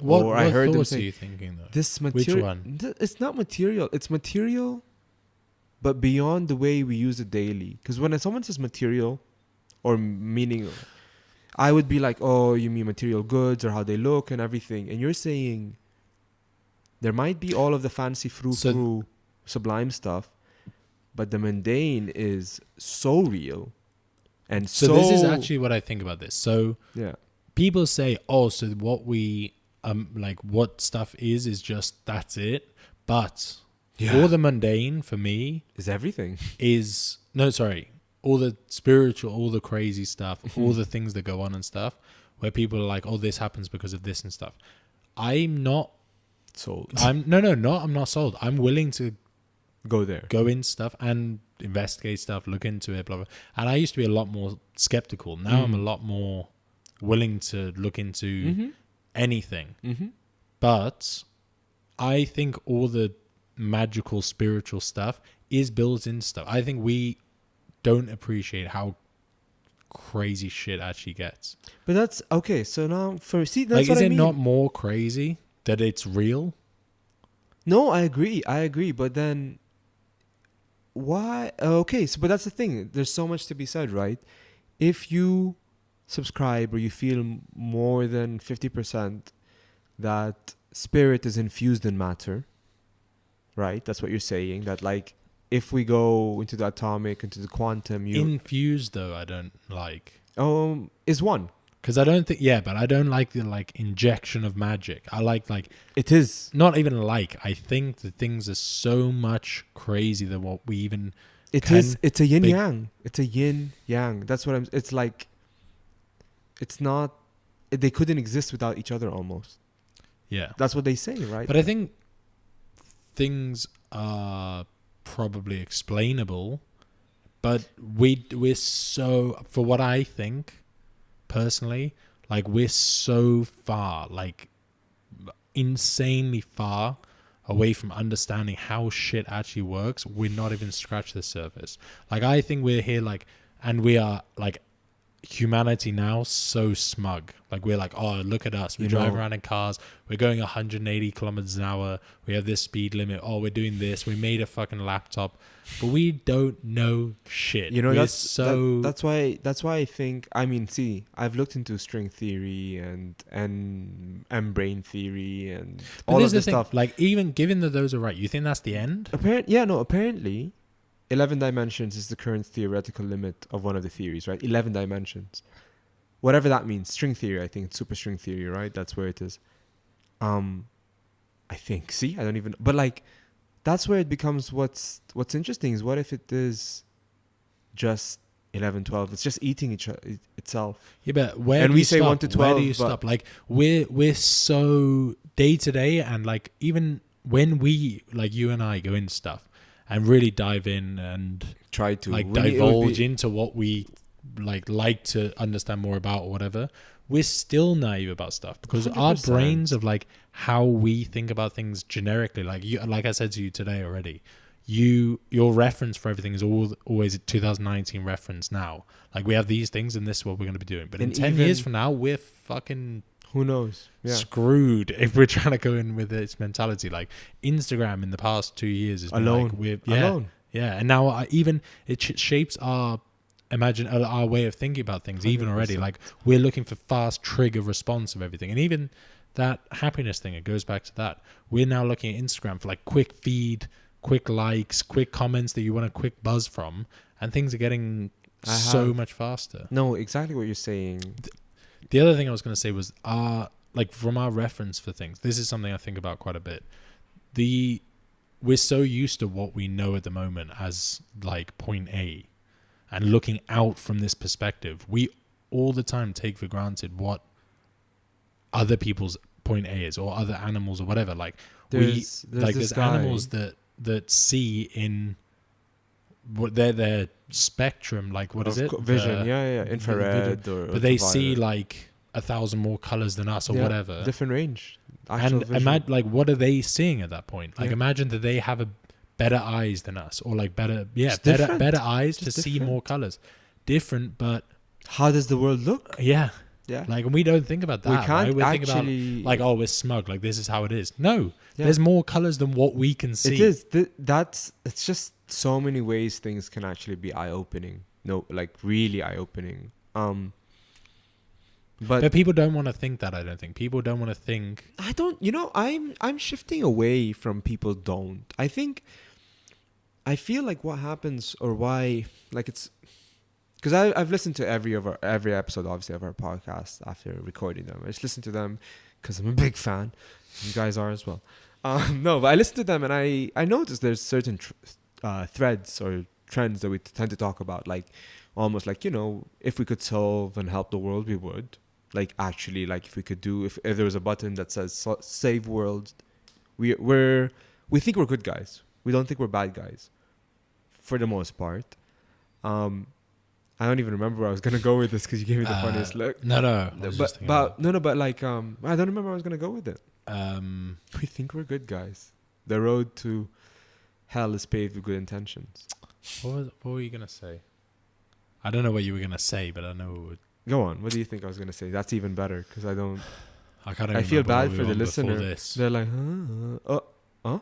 S3: what I heard thoughts them say, are you thinking though?
S2: This material,
S3: which one?
S2: It's not material. It's material, but beyond the way we use it daily. Because when someone says material, or meaning, I would be like, oh, you mean material goods or how they look and everything. And you're saying there might be all of the fancy frou-frou, sublime stuff, but the mundane is so real. And so
S3: this is actually what I think about this. So
S2: yeah,
S3: people say, oh, so what we, like what stuff is just, that's it. But all the mundane for me
S2: is everything.
S3: All the spiritual, all the crazy stuff, all the things that go on and stuff, where people are like, oh, this happens because of this and stuff. I'm not
S2: sold.
S3: I'm not sold. I'm willing to go in stuff and investigate stuff, look into it, blah, blah. And I used to be a lot more skeptical. Now I'm a lot more willing to look into anything. But I think all the magical, spiritual stuff is built in stuff. I think we don't appreciate how crazy shit actually gets.
S2: But that's okay. So now that's
S3: like,
S2: what I mean.
S3: Is it not more crazy that it's real?
S2: No, I agree. But then why? Okay, so but that's the thing. There's so much to be said, right? If you subscribe or you feel more than 50% that spirit is infused in matter, right? That's what you're saying. That like, if we go into the atomic, into the quantum,
S3: infused though, I don't like.
S2: Is one.
S3: Because I don't think, but I don't like the like injection of magic. I like
S2: it is
S3: not even like. I think that things are so much crazy than what we even.
S2: It's a yin yang. It's a yin yang. That's what I'm. It's like. It's not. They couldn't exist without each other almost.
S3: Yeah,
S2: that's what they say, right?
S3: But I think things are probably explainable, but we're so, for what I think personally, like we're so far, like insanely far away from understanding how shit actually works. We're not even scratched the surface. Like I think we're here like, and we are like humanity now so smug. Like we're like, oh, look at us, we drive around in cars, we're going 180 kilometers an hour, we have this speed limit, oh, we're doing this, we made a fucking laptop, but we don't know shit.
S2: That's why I think, I mean, see, I've looked into string theory and brain theory and all of this stuff.
S3: Like even given that those are right, you think that's the end?
S2: Apparently 11 dimensions is the current theoretical limit of one of the theories, right? 11 dimensions. Whatever that means. String theory, I think. It's superstring theory, right? That's where it is. I think. See? I don't even... But, like, that's where it becomes what's interesting is what if it is just 11, 12? It's just eating itself.
S3: Yeah, but where do you stop? 1 to 12. Where do you stop? Like, we're so day to day, and, like, even when we, like you and I, go into stuff, and really dive in and
S2: try to
S3: like divulge into what we like to understand more about or whatever, we're still naive about stuff because 100%. Our brains of like how we think about things generically, like I said to you today already, your reference for everything is always a 2019 reference now. Like, we have these things and this is what we're going to be doing. But in 10 years from now, we're fucking...
S2: Who knows?
S3: Screwed if we're trying to go in with this mentality. Like, Instagram in the past 2 years has been
S2: alone.
S3: Like, alone. Yeah. And now it shapes our way of thinking about things 100%. Even already. Like, we're looking for fast trigger response of everything. And even that happiness thing, it goes back to that. We're now looking at Instagram for like quick feed, quick likes, quick comments that you want a quick buzz from, and things are getting so much faster.
S2: No, exactly what you're saying.
S3: The other thing I was going to say was, like, from our reference for things, this is something I think about quite a bit. We're so used to what we know at the moment as like point A, and looking out from this perspective, we all the time take for granted what other people's point A is, or other animals or whatever. Like, there's animals that see in what their spectrum, like, what is it?
S2: Vision, infrared,
S3: but they see like 1,000 more colors than us, or whatever.
S2: Different range.
S3: And imagine, like, what are they seeing at that point? Like, imagine that they have better eyes than us, or like better eyes to see more colors. Different, but
S2: how does the world look?
S3: Yeah. Like, we don't think about that.
S2: We can't
S3: think about, like, oh, we're smug. Like, this is how it is. No, there's more colors than what we can see.
S2: It is. It's just so many ways things can actually be eye-opening. No, like, really eye-opening. But
S3: people don't want to think that. I don't think people don't want to think.
S2: I don't. I'm shifting away from people don't. I feel like what happens, or why, like, it's because I've listened to every episode, obviously, of our podcast after recording them. I just listen to them because I'm a big fan. You guys are as well. No, but I listen to them and I notice there's certain threads or trends that we tend to talk about, like almost like, if we could solve and help the world, we would. Like, actually, like, if we could do, if there was a button that says save world, we think we're good guys. We don't think we're bad guys, for the most part. I don't even remember where I was gonna go with this because you gave me the funniest look.
S3: No.
S2: But like I don't remember where I was gonna go with it. We think we're good guys. The road to hell is paved with good intentions.
S3: What were you gonna say? I don't know what you were gonna say, but I know.
S2: Go on. What do you think I was gonna say? That's even better because I don't.
S3: I feel
S2: bad for the listener. They're like, huh?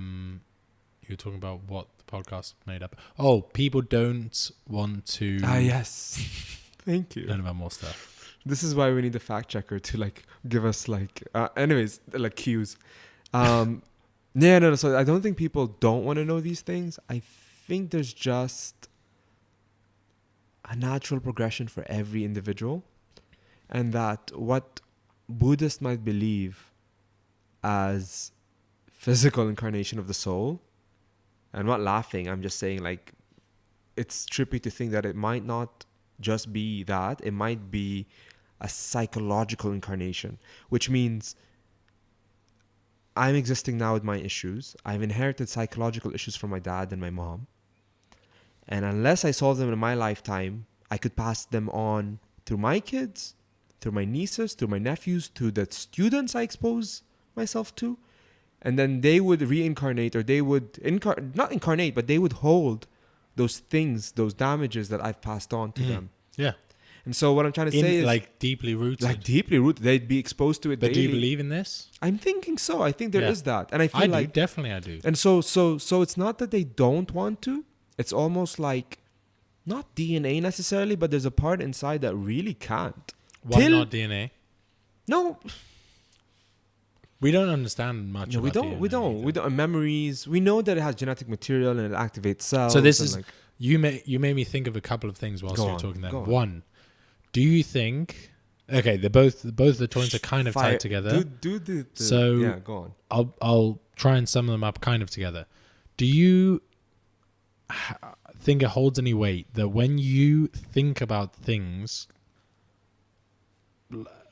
S3: You were talking about what the podcast made up. Oh, people don't want to.
S2: Yes. Thank you.
S3: Learn about more stuff.
S2: This is why we need a fact checker to like give us like, anyways, like cues. No. So I don't think people don't want to know these things. I think there's just a natural progression for every individual, and that what Buddhists might believe as physical incarnation of the soul. I'm not laughing. I'm just saying, like, it's trippy to think that it might not just be that. It might be a psychological incarnation, which means I'm existing now with my issues. I've inherited psychological issues from my dad and my mom. And unless I solve them in my lifetime, I could pass them on through my kids, through my nieces, through my nephews, to the students I expose myself to. And then they would reincarnate, or they would not incarnate, but they would hold those things, those damages that I've passed on to them.
S3: Yeah.
S2: And so what I'm trying to say is,
S3: like, deeply rooted.
S2: They'd be exposed to it daily.
S3: But do you believe in this?
S2: I'm thinking so. I think there is that. And I feel
S3: I do.
S2: And so it's not that they don't want to. It's almost like not DNA necessarily, but there's a part inside that really can't.
S3: Why not DNA?
S2: No.
S3: We don't understand much.
S2: No, we don't. Memories. We know that it has genetic material and it activates cells.
S3: So this is like, you made me think of a couple of things whilst you were talking there. One, do you think? Okay, they're both the points are kind of tied together.
S2: Yeah, go on.
S3: I'll try and sum them up kind of together. Do you think it holds any weight that when you think about things,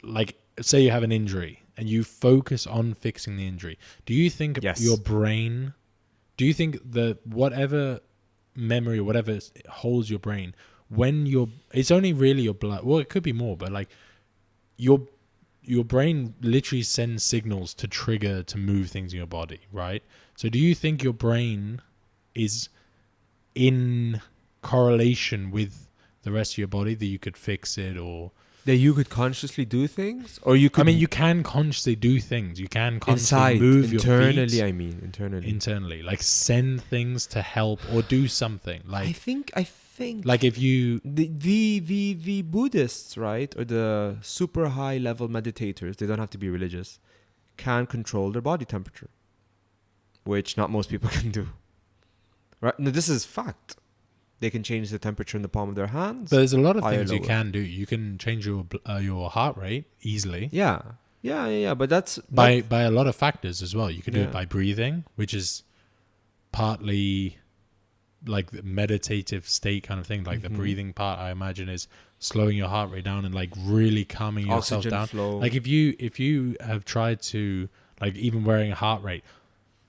S3: like, say you have an injury and you focus on fixing the injury, do you think your brain, do you think that whatever memory or whatever holds your brain, when it's only really your blood, well, it could be more, but like your your brain literally sends signals to trigger to move things in your body, right? So do you think your brain is in correlation with the rest of your body, that you could fix it, or
S2: that you could consciously do things, or you could?
S3: I mean, you can consciously do things. You can consciously
S2: inside,
S3: move your
S2: internally.
S3: feet.
S2: I mean, internally,
S3: like send things to help or do something. Like
S2: I think,
S3: like if you
S2: the Buddhists, right, or the super high level meditators, they don't have to be religious, can control their body temperature, which not most people can do. Right? No, this is fact. They can change the temperature in the palm of their hands.
S3: But there's a lot of things you can do. You can change your heart rate easily.
S2: Yeah. But that's
S3: by a lot of factors as well. You can do it by breathing, which is partly like the meditative state kind of thing. Like the breathing part, I imagine, is slowing your heart rate down and like really calming yourself down.
S2: Flow.
S3: Like if you have tried to, like, even wearing a heart rate.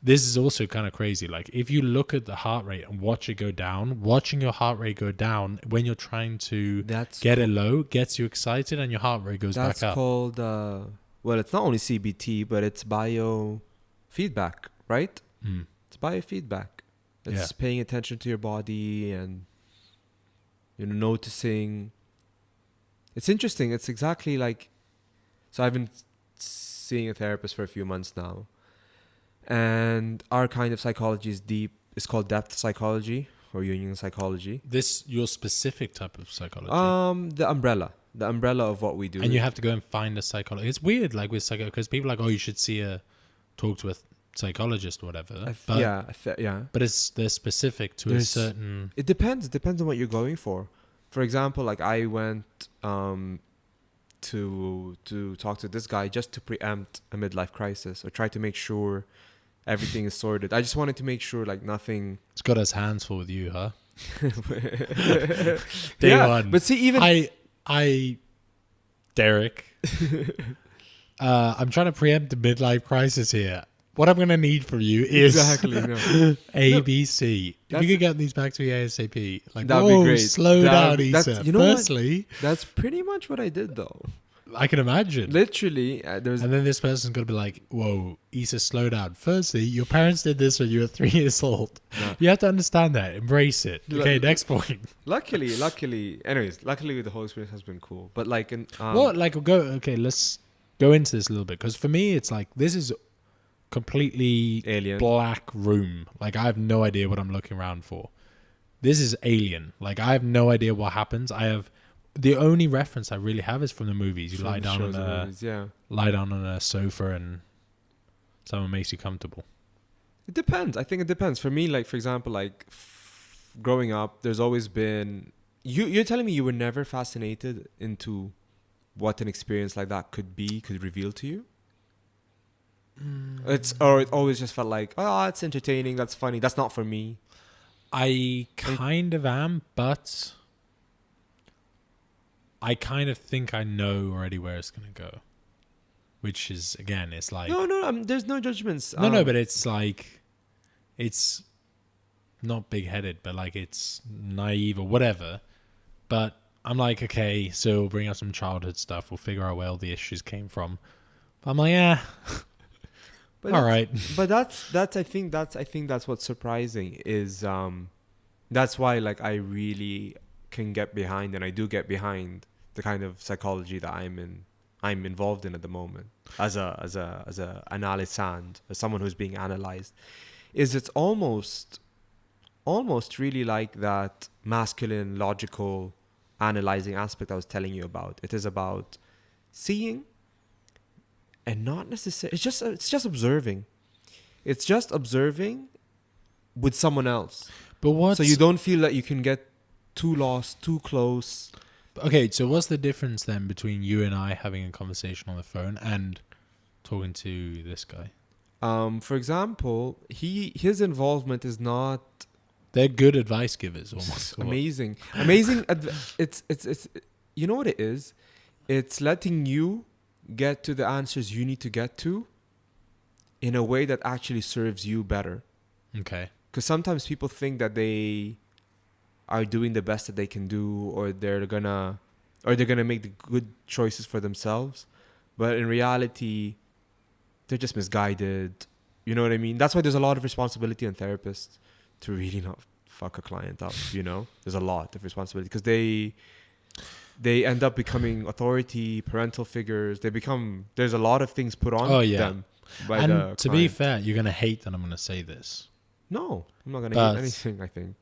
S3: This is also kind of crazy. Like if you look at the heart rate and watch it go down, watching your heart rate go down when you're trying to get it low gets you excited and your heart rate goes back up.
S2: That's called, well, it's not only CBT, but it's biofeedback, right? It's biofeedback. It's paying attention to your body and, noticing. It's interesting. It's exactly like, so I've been seeing a therapist for a few months now. And our kind of psychology is deep. It's called depth psychology or Jungian psychology.
S3: This your specific type of psychology?
S2: The umbrella of what we do.
S3: And you have to go and find a psychologist. It's weird, like with because people are like, oh, you should talk to a psychologist or whatever. But they're specific to a certain.
S2: It depends. It depends on what you're going for. For example, like I went to talk to this guy just to preempt a midlife crisis or try to make sure everything is sorted. I just wanted to make sure like nothing.
S3: It's got his hands full with you, huh? Day one.
S2: But see, even
S3: I Derek, I'm trying to preempt the midlife crisis here. What I'm going to need from you is A, B, C. If you could get these back to me ASAP, like,
S2: that'd be great.
S3: Slow down, Issa. Firstly,
S2: that's pretty much what I did, though.
S3: I can imagine.
S2: Literally,
S3: and then this person's going to be like, "Whoa, Issa, slow down. Firstly, your parents did this when you were 3 years old. No. You have to understand that. Embrace it." Okay, next point.
S2: Luckily, the whole experience has been cool. But like, let's
S3: go into this a little bit, because for me, it's like this is completely
S2: alien,
S3: black room. Like I have no idea what I'm looking around for. This is alien. Like I have no idea what happens. The only reference I really have is from the movies. You lie down on a sofa and someone makes you comfortable.
S2: It depends. I think it depends. For me, like for example, like growing up, there's always been. You're telling me you were never fascinated into what an experience like that could reveal to you? It always just felt like, oh, it's entertaining, that's funny, that's not for me.
S3: I kind of am, but I kind of think I know already where it's going to go, which is, again, it's like
S2: no, there's no judgments.
S3: No, but it's like, it's not big-headed, but like it's naive or whatever. But I'm like, okay, so we'll bring up some childhood stuff, we'll figure out where all the issues came from. But I'm like, yeah.
S2: But all right, but I think that's what's surprising is that's why like I really can get behind, and I do get behind the kind of psychology that I'm involved in at the moment as a analysand, as someone who's being analyzed. It's almost really like that masculine logical analyzing aspect I was telling you about. It is about seeing. And not necessarily, it's just observing. It's just observing with someone else. So you don't feel that you can get too lost, too close.
S3: Okay, so what's the difference then between you and I having a conversation on the phone and talking to this guy?
S2: For example, his involvement is not.
S3: They're good advice givers, almost.
S2: Amazing. It's you know what it is? It's letting you get to the answers you need to get to in a way that actually serves you better.
S3: Okay.
S2: Because sometimes people think that they are doing the best that they can do, or they're gonna make the good choices for themselves. but in reality, they're just misguided. You know what I mean? That's why there's a lot of responsibility on therapists to really not fuck a client up. You know, there's a lot of responsibility because they end up becoming authority, parental figures. There's a lot of things put on them by
S3: and
S2: the
S3: to
S2: client.
S3: be fair, you're gonna hate that I'm gonna say this.
S2: No, I'm not gonna hate anything. I think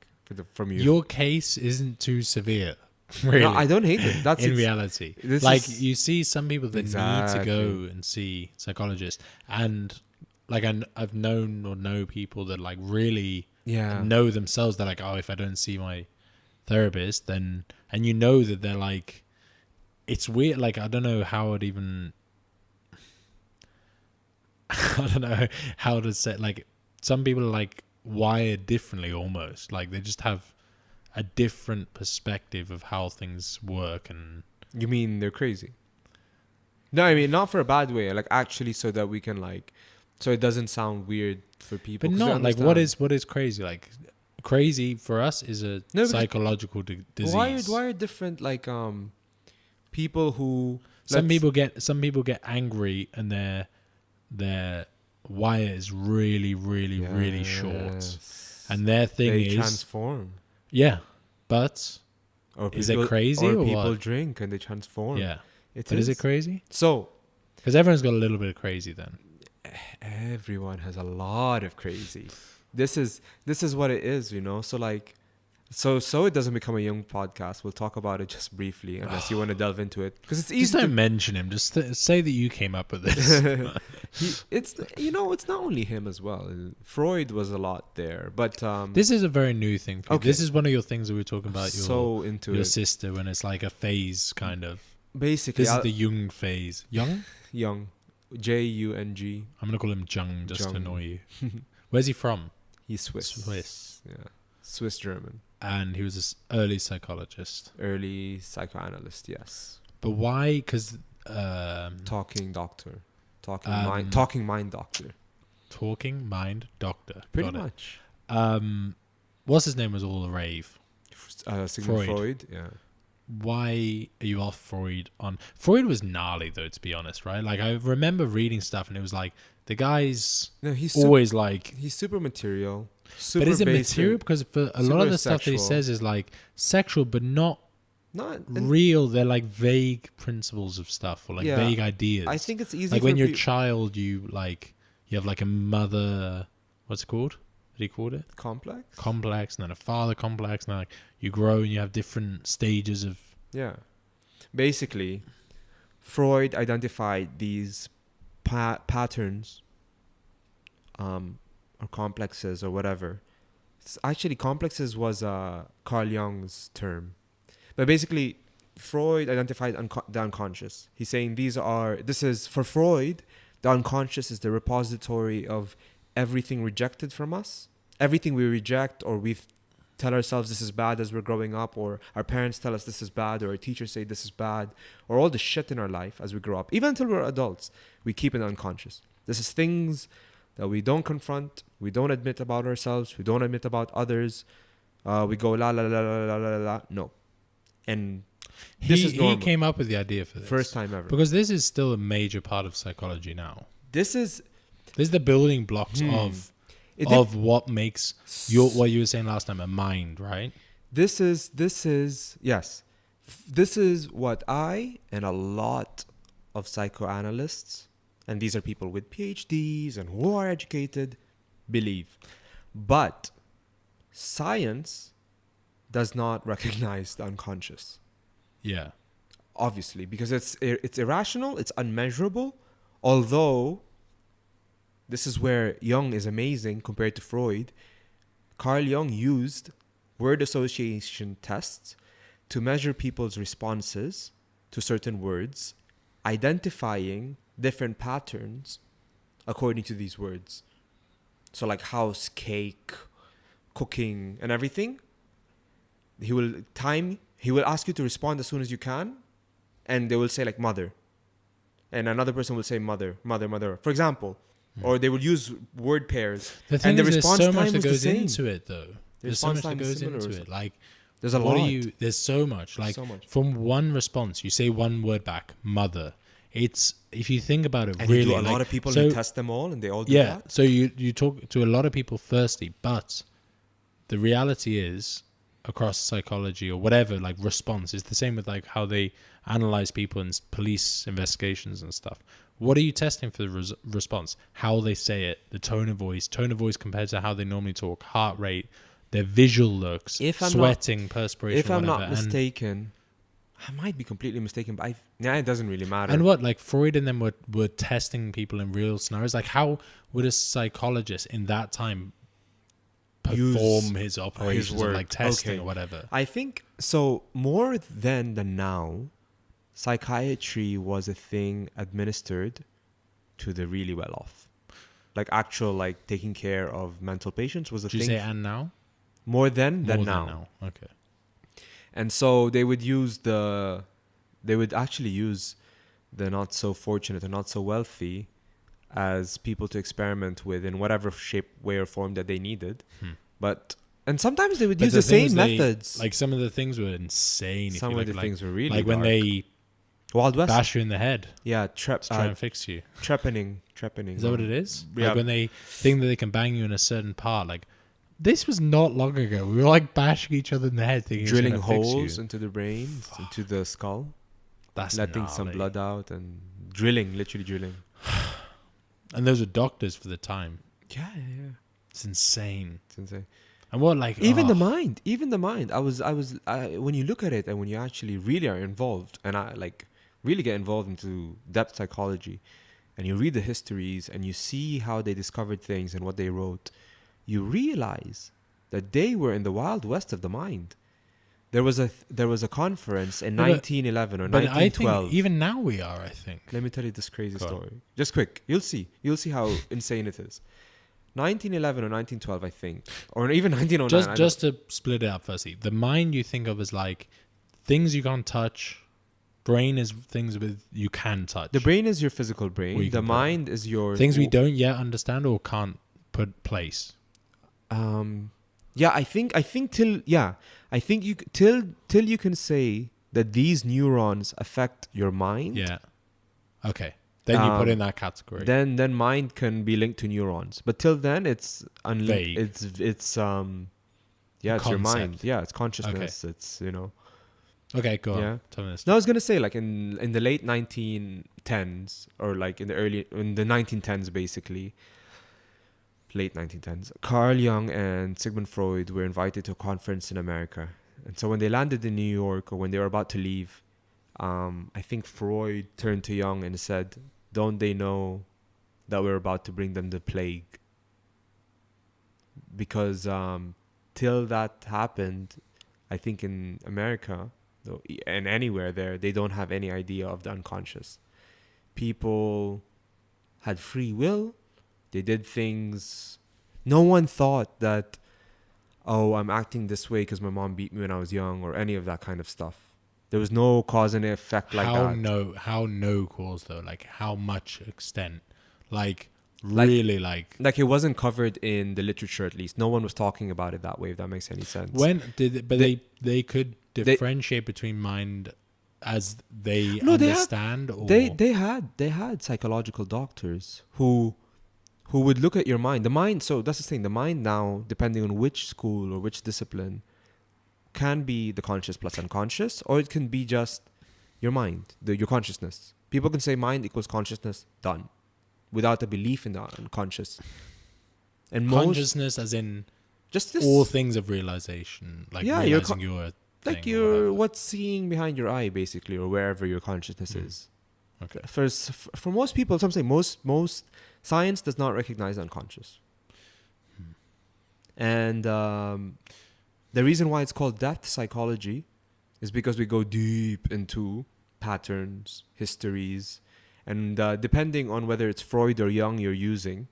S2: from you.
S3: Your case isn't too severe. Really,
S2: no, I don't hate it. That's
S3: in reality. Like you see some people that need to go and see psychologists, and like I've known or know people that like really know themselves. They're like, oh, if I don't see my therapist, then, and you know that they're like, it's weird. Like I don't know how it even. I don't know how to say. Like some people are like wired differently, almost like they just have a different perspective of how things work. And
S2: you mean they're crazy? No, I mean not for a bad way. Like actually, so that we can like, so it doesn't sound weird for people.
S3: But not like what is crazy? Like crazy for us is a psychological disease.
S2: Why are different like people who
S3: some people get angry and their wire is really really short, and their thing
S2: they
S3: is
S2: transform.
S3: Yeah, but is it crazy or
S2: people
S3: what?
S2: drink and they transform?
S3: Yeah, is it crazy?
S2: So,
S3: because everyone's got a little bit of crazy. Then
S2: everyone has a lot of crazy. This is what it is, you know. So like, so it doesn't become a young podcast. We'll talk about it just briefly, unless you want to delve into it, because it's easy.
S3: Just don't mention him. Just say that you came up with this.
S2: It's not only him as well. Freud was a lot there, but
S3: this is a very new thing.
S2: Okay.
S3: This is one of your things that we were talking about.
S2: Your
S3: sister, when it's like a phase kind of.
S2: Basically,
S3: this is the Jung phase. Jung,
S2: Jung, Jung.
S3: I'm gonna call him Jung just to annoy you. Where's he from?
S2: He's Swiss.
S3: Swiss.
S2: Yeah, Swiss German.
S3: And he was an early psychologist.
S2: Early psychoanalyst, yes.
S3: But why? Because
S2: talking doctor. Talking mind doctor.
S3: Talking mind doctor.
S2: Pretty much.
S3: What's his name was all the rave?
S2: Sigmund Freud. Yeah.
S3: Why are you off Freud on? Freud was gnarly though, to be honest, right? Like I remember reading stuff and it was like the guy's always like
S2: he's super material.
S3: But is it material? Because for a lot of the stuff that he says is like sexual, but not real. They're like vague principles of stuff or like vague ideas.
S2: I think it's easy.
S3: Like when you're a child, you have like a mother. What's it called? What do you call it? Complex, and then a father complex, and then like you grow and you have different stages of.
S2: Yeah, basically, Freud identified these patterns, or complexes or whatever. Actually, complexes was Carl Jung's term, but basically, Freud identified the unconscious. He's saying this is for Freud, the unconscious is the repository of everything rejected from us, everything we reject, or we tell ourselves this is bad as we're growing up, or our parents tell us this is bad, or our teachers say this is bad, or all the shit in our life as we grow up, even until we're adults, we keep in the unconscious. This is things that we don't confront, we don't admit about ourselves, we don't admit about others. We go la la la la la la la. No, and this is normal.
S3: He came up with the idea for this
S2: first time ever,
S3: because this is still a major part of psychology now.
S2: This is
S3: the building blocks of what makes what you were saying last time a mind, right?
S2: This is yes. This is what I and a lot of psychoanalysts, and these are people with PhDs and who are educated, believe. But science does not recognize the unconscious.
S3: Yeah.
S2: Obviously, because it's irrational, it's unmeasurable, although this is where Jung is amazing compared to Freud. Carl Jung used word association tests to measure people's responses to certain words, identifying different patterns according to these words. So like house, cake, cooking, and everything. He will ask you to respond as soon as you can, and they will say like mother. And another person will say mother. For example. Or they will use word pairs.
S3: The thing is, there's so much that goes into it, though. There's so much that goes into it. Like,
S2: there's a lot.
S3: There's so much. Like, from one response, you say one word back, mother. it's, if you think about it,
S2: And
S3: really,
S2: you do a lot of people who test them all, and they all do that.
S3: So you talk to a lot of people firstly, but the reality is, across psychology or whatever, like response is the same with like how they analyze people in police investigations and stuff. What are you testing for the response? How they say it, the tone of voice compared to how they normally talk, heart rate, their visual looks, sweating, perspiration.
S2: If I'm not mistaken, I might be completely mistaken, but it doesn't really matter.
S3: And what, like Freud and them were testing people in real scenarios. Like, how would a psychologist in that time perform his operations of like testing or whatever?
S2: I think so. More then than now, psychiatry was a thing administered to the really well off. Like actual like taking care of mental patients was a thing.
S3: Did you say and now?
S2: More then than now.
S3: Okay.
S2: And so they would actually use the not so fortunate or not so wealthy as people to experiment with in whatever shape, way, or form that they needed. And sometimes they would use the same methods.
S3: Like some of the things were insane.
S2: Some of the things were really
S3: like when they
S2: Wild West
S3: bash you in the head.
S2: Yeah,
S3: try and fix you.
S2: Trepanning.
S3: Is that what it is?
S2: Yeah.
S3: Like when they think that they can bang you in a certain part, like. This was not long ago. We were like bashing each other in the head, thinking
S2: drilling holes into the brain, into the skull.
S3: That's
S2: letting
S3: gnarly.
S2: some blood out and literally drilling.
S3: And those were doctors for the time.
S2: Yeah.
S3: It's insane.
S2: And
S3: what, like,
S2: even the mind. When you look at it and when you actually really are involved, and I like really get involved into depth psychology, and you read the histories and you see how they discovered things and what they wrote, you realize that they were in the wild west of the mind. There was a conference in 1911 or 1912.
S3: I think even now we are, I think.
S2: Let me tell you this crazy story. Just quick. You'll see how insane it is. 1911 or 1912, I think. Or even 1909.
S3: Just to split it up firstly. The mind you think of as like things you can't touch. Brain is things you can touch.
S2: The brain is your physical brain. The mind is your...
S3: Things we don't yet understand or can't put place.
S2: I think till you can say that these neurons affect your mind.
S3: Yeah. Okay. Then you put in that category.
S2: Then mind can be linked to neurons, but till then it's
S3: vague.
S2: It's your mind. Yeah, it's consciousness. Okay. It's
S3: Okay, go on.
S2: Yeah.
S3: Tell me this.
S2: No, I was gonna say like in the late 1910s or like in the 1910s basically. Late 1910s, Carl Jung and Sigmund Freud were invited to a conference in America. And so when they landed in New York, or when they were about to leave, I think Freud turned to Jung and said, "Don't they know that we're about to bring them the plague?" Because till that happened, I think in America and anywhere there, they don't have any idea of the unconscious. People had free will. They did things. No one thought that, I'm acting this way because my mom beat me when I was young, or any of that kind of stuff. There was no cause and effect like that.
S3: How no cause though? Like how much extent? Like really like
S2: it wasn't covered in the literature, at least. No one was talking about it that way, if that makes any sense.
S3: They could differentiate between mind as they understand?
S2: They had psychological doctors who would look at your mind. The mind, so that's the thing. The mind now, depending on which school or which discipline, can be the conscious plus unconscious, or it can be just your mind, your consciousness. People can say mind equals consciousness, done, without a belief in the unconscious. And
S3: consciousness, as in
S2: just this,
S3: all things of realization, like realizing your
S2: like you're what's seeing behind your eye, basically, or wherever your consciousness is.
S3: Okay.
S2: For most people, some say most science does not recognize unconscious. And the reason why it's called depth psychology is because we go deep into patterns, histories, and depending on whether it's Freud or Jung you're using,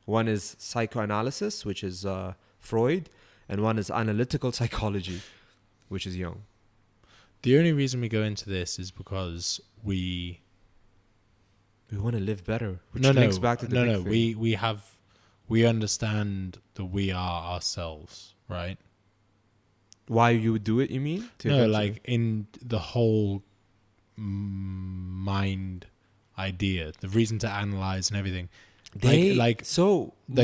S2: one is psychoanalysis, which is Freud, and one is analytical psychology, which is Jung.
S3: The only reason we go into this is because we
S2: want to live better, which links back to the big thing.
S3: We understand that we are ourselves, right?
S2: Why you would do it, you mean?
S3: Like in the whole mind idea, the reason to analyze and everything.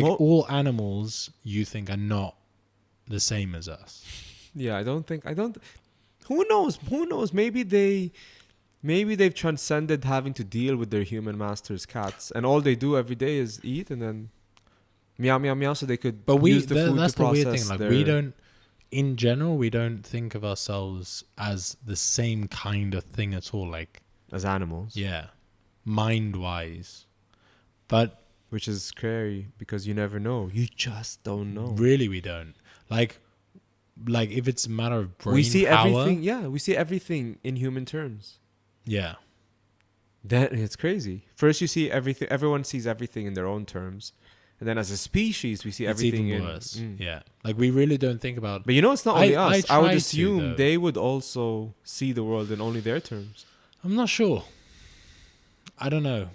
S3: All animals you think are not the same as us.
S2: Yeah, I don't. Who knows? Maybe they've transcended having to deal with their human masters, cats, and all they do every day is eat and then meow meow meow, so they could use the food
S3: that's
S2: to process.
S3: The weird thing. Like we don't, in general, we don't think of ourselves as the same kind of thing at all. Like
S2: as animals,
S3: yeah, mind wise, but
S2: which is scary because you never know. You just don't know.
S3: Really, we don't. Like if it's a matter of brain
S2: we see
S3: power,
S2: everything. Yeah, we see everything in human terms.
S3: Yeah.
S2: That it's crazy. First, you see everything. Everyone sees everything in their own terms, and then as a species, we see everything
S3: even worse. Yeah, like we really don't think about.
S2: But it's not only us. I would assume they would also see the world in only their terms.
S3: I'm not sure. I don't know.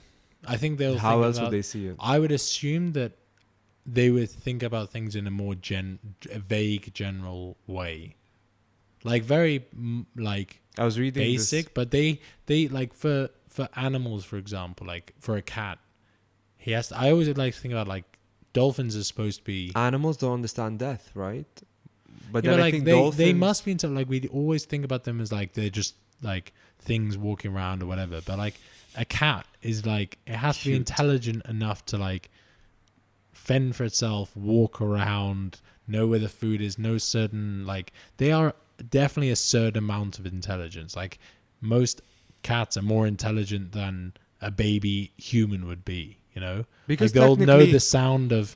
S3: I think they'll.
S2: How else would they see it?
S3: I would assume that they would think about things in a more vague, general way, like very like.
S2: I was reading
S3: basic,
S2: this.
S3: But they like for animals, for example, like for a cat, I always like to think about like dolphins are supposed to be
S2: animals don't understand death, right? But
S3: yeah,
S2: then
S3: but
S2: I think
S3: they must be into like we always think about them as like they're just like things walking around or whatever. But like a cat is like it has to be intelligent enough to like fend for itself, walk around, know where the food is, know certain like they are. Definitely a certain amount of intelligence. Like most cats are more intelligent than a baby human would be, because like they'll know the sound of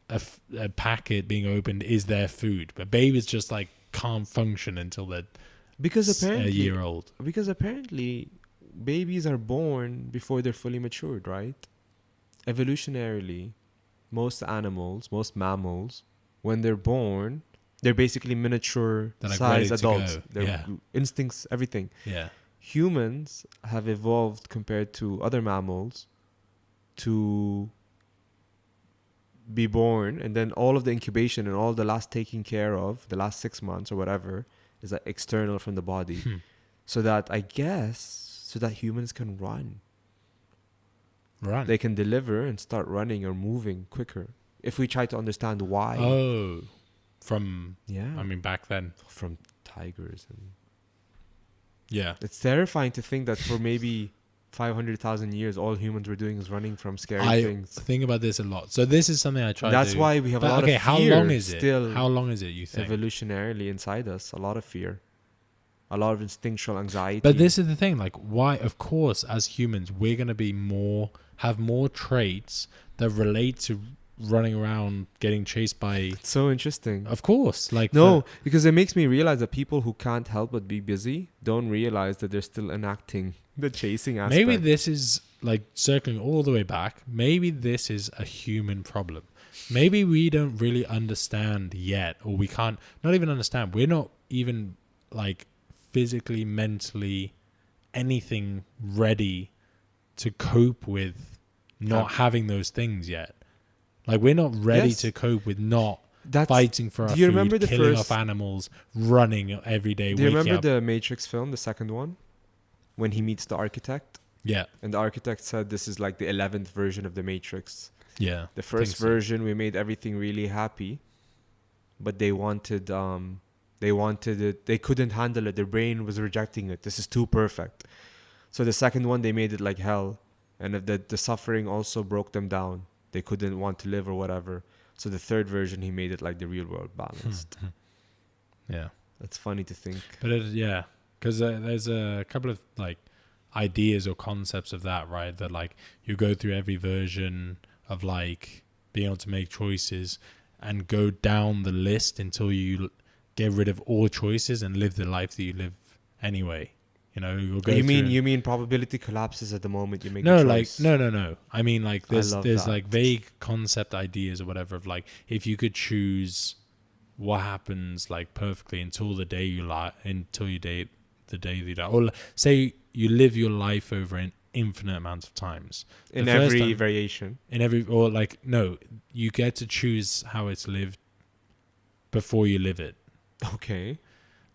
S3: a packet being opened is their food, but babies just like can't function until they're a year old.
S2: Because apparently babies are born before they're fully matured, right? Evolutionarily, most mammals, when they're born, they're basically miniature like size adults. Their instincts, everything.
S3: Yeah.
S2: Humans have evolved compared to other mammals to be born, and then all of the incubation and all the last taking care of, the last 6 months or whatever, is like external from the body. So that humans can run. They can deliver and start running or moving quicker. If we try to understand why.
S3: Oh. Back then.
S2: From tigers.
S3: Yeah.
S2: It's terrifying to think that for maybe 500,000 years, all humans were doing is running from scary things.
S3: I think about this a lot. So this is something I try to do.
S2: That's why we have a lot of fear.
S3: How long is it? How long is it, you think?
S2: Evolutionarily inside us, a lot of fear. A lot of instinctual anxiety.
S3: But this is the thing, like why, of course, as humans, we're going to be have more traits that relate to running around getting chased by.
S2: It's so interesting.
S3: Of course,
S2: because it makes me realize that people who can't help but be busy don't realize that they're still enacting the chasing aspect.
S3: Maybe this is like circling all the way back. Maybe this is a human problem. Maybe we don't really understand yet, or we can't not even understand. We're not even like physically, mentally, anything ready to cope with not having those things yet. Like we're not ready to cope with not fighting for our food, killing off animals, running every day.
S2: Do you remember the Matrix film, the second one, when he meets the architect?
S3: Yeah.
S2: And the architect said this is like the 11th version of the Matrix.
S3: Yeah.
S2: The first version, we made everything really happy, but they wanted it. They couldn't handle it. Their brain was rejecting it. This is too perfect. So the second one, they made it like hell, and the suffering also broke them down. They couldn't want to live or whatever. So the third version, he made it like the real world balanced.
S3: Yeah.
S2: That's funny to think.
S3: But because there's a couple of like ideas or concepts of that, right? That like you go through every version of like being able to make choices and go down the list until you get rid of all choices and live the life that you live anyway. You'll go.
S2: You mean probability collapses at the moment you make a choice?
S3: No. I mean, like there's like vague concept ideas or whatever of like if you could choose what happens like perfectly until the day you die, or say you live your life over an infinite amount of times
S2: in every variation.
S3: You get to choose how it's lived before you live it.
S2: Okay.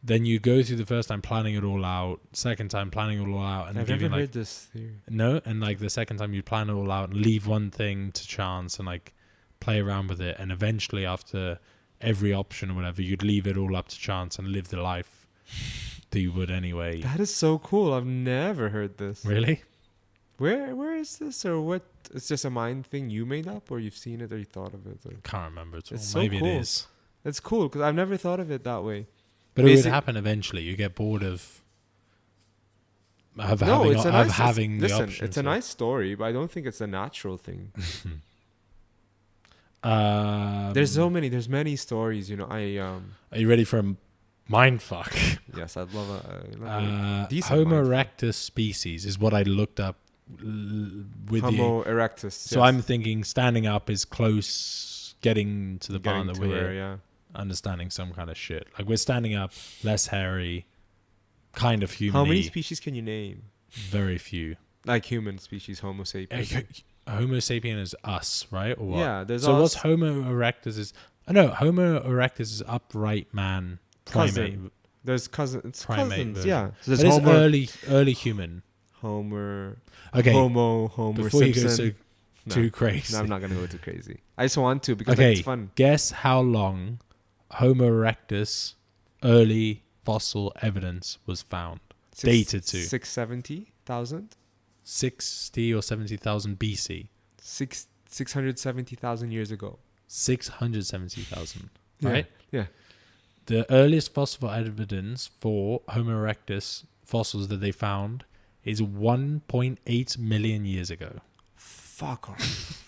S3: then you go through the first time planning it all out, second time planning it all out, and
S2: I've never heard this theory.
S3: No, and like the second time you plan it all out and leave one thing to chance and like play around with it, and eventually after every option or whatever, you'd leave it all up to chance and live the life that you would anyway.
S2: That is so cool. I've never heard this.
S3: Really?
S2: Where is this, or what? It's just a mind thing you made up, or you've seen it, or you thought of it. Or...
S3: Can't remember at all.
S2: It's so
S3: Maybe
S2: cool.
S3: it is.
S2: It's cool because I've never thought of it that way.
S3: But it would happen eventually. You get bored of having the option.
S2: It's a nice story, but I don't think it's a natural thing. There's many stories, you know.
S3: Are you ready for a mind fuck?
S2: Yes, I'd love a decent
S3: Homo erectus species is what I looked up with
S2: Homo erectus.
S3: So I'm thinking standing up is close, getting to the part that we're understanding some kind of shit. Like we're standing up, less hairy, kind of human.
S2: How many species can you name?
S3: Very few.
S2: Like human species, Homo sapiens.
S3: Homo sapien is us, right? Or what?
S2: Yeah, there's
S3: what's Homo erectus is... Homo erectus is upright man primate.
S2: There's cousins.
S3: Primate.
S2: Yeah.
S3: So there's early human.
S2: Homer.
S3: Okay.
S2: Homer
S3: Before
S2: Simpson.
S3: You go too crazy.
S2: No, I'm not going to go too crazy. I just want to because it's fun.
S3: Guess how long Homo erectus early fossil evidence was found. Dated to
S2: 670,000?
S3: 60 or 70,000 BC.
S2: 670,000 years ago.
S3: 670,000. Right?
S2: Yeah.
S3: The earliest fossil evidence for Homo erectus fossils that they found is 1.8 million years ago.
S2: Fuck off.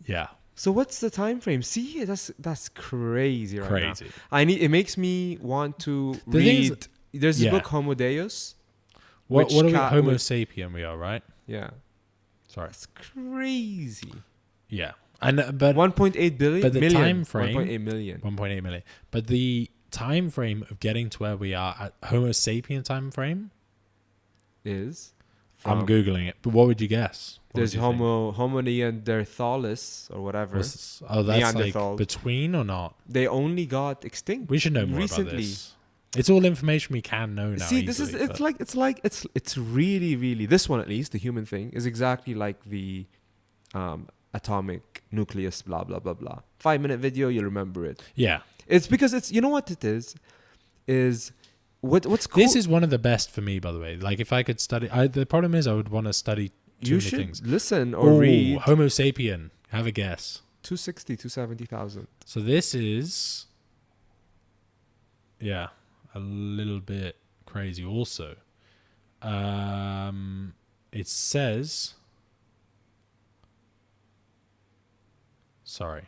S3: Yeah.
S2: So what's the time frame? See, that's crazy right
S3: Crazy.
S2: now. It makes me want to read. There's this book Homo Deus.
S3: What are we? Homo sapien we are, right?
S2: Yeah.
S3: Sorry.
S2: That's crazy.
S3: Yeah. And but
S2: 1.8 billion.
S3: But the time frame
S2: 1.8 million.
S3: 1.8 million. But the time frame of getting to where we are at Homo sapien time frame
S2: is.
S3: I'm googling it. But what would you guess?
S2: There's Homo neanderthalis or whatever.
S3: That's like between or not?
S2: They only got extinct.
S3: We should know more about this. It's all information we can know now.
S2: See, it's really this one at least, the human thing is exactly like the atomic nucleus, blah blah blah blah. 5-minute video, you'll remember it.
S3: Yeah.
S2: It's because it's, you know what it is what's cool.
S3: This is one of the best for me, by the way. Like if I could study, the problem is I would want to study too many things.
S2: Listen or read.
S3: Homo sapien. Have a guess.
S2: 270,000.
S3: So this is, a little bit crazy also. It says, sorry.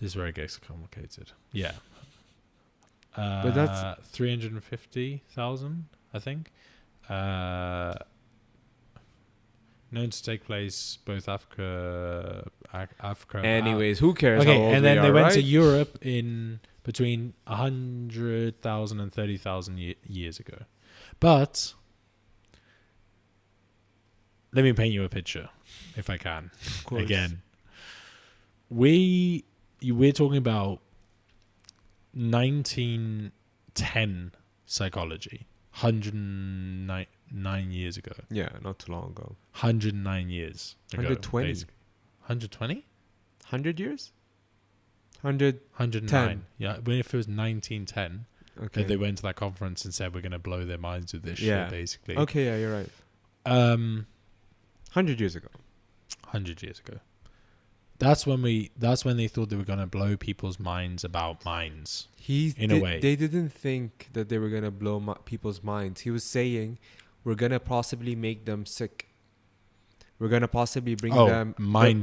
S3: This is where it gets complicated. Yeah.
S2: But that's
S3: 350,000, I think. Known to take place both Africa.
S2: Anyways, who cares?
S3: Okay,
S2: how old
S3: and then
S2: they
S3: went to Europe in between 100,000 and 30,000 years ago. But let me paint you a picture, if I can.
S2: Of course.
S3: Again, we're talking about 1910 psychology, 109 years ago.
S2: Yeah, not too long ago.
S3: 109 years ago.
S2: 120.
S3: 120?
S2: 100 years?
S3: 109. Yeah, but if it was 1910, they went to that conference and said we're going to blow their minds with this shit, basically.
S2: Okay, yeah, you're right. 100 years ago.
S3: 100 years ago. That's when they thought they were going to blow people's minds about minds. In a way.
S2: They didn't think that they were going to blow people's minds. He was saying, we're going to possibly make them sick. We're going to possibly bring them...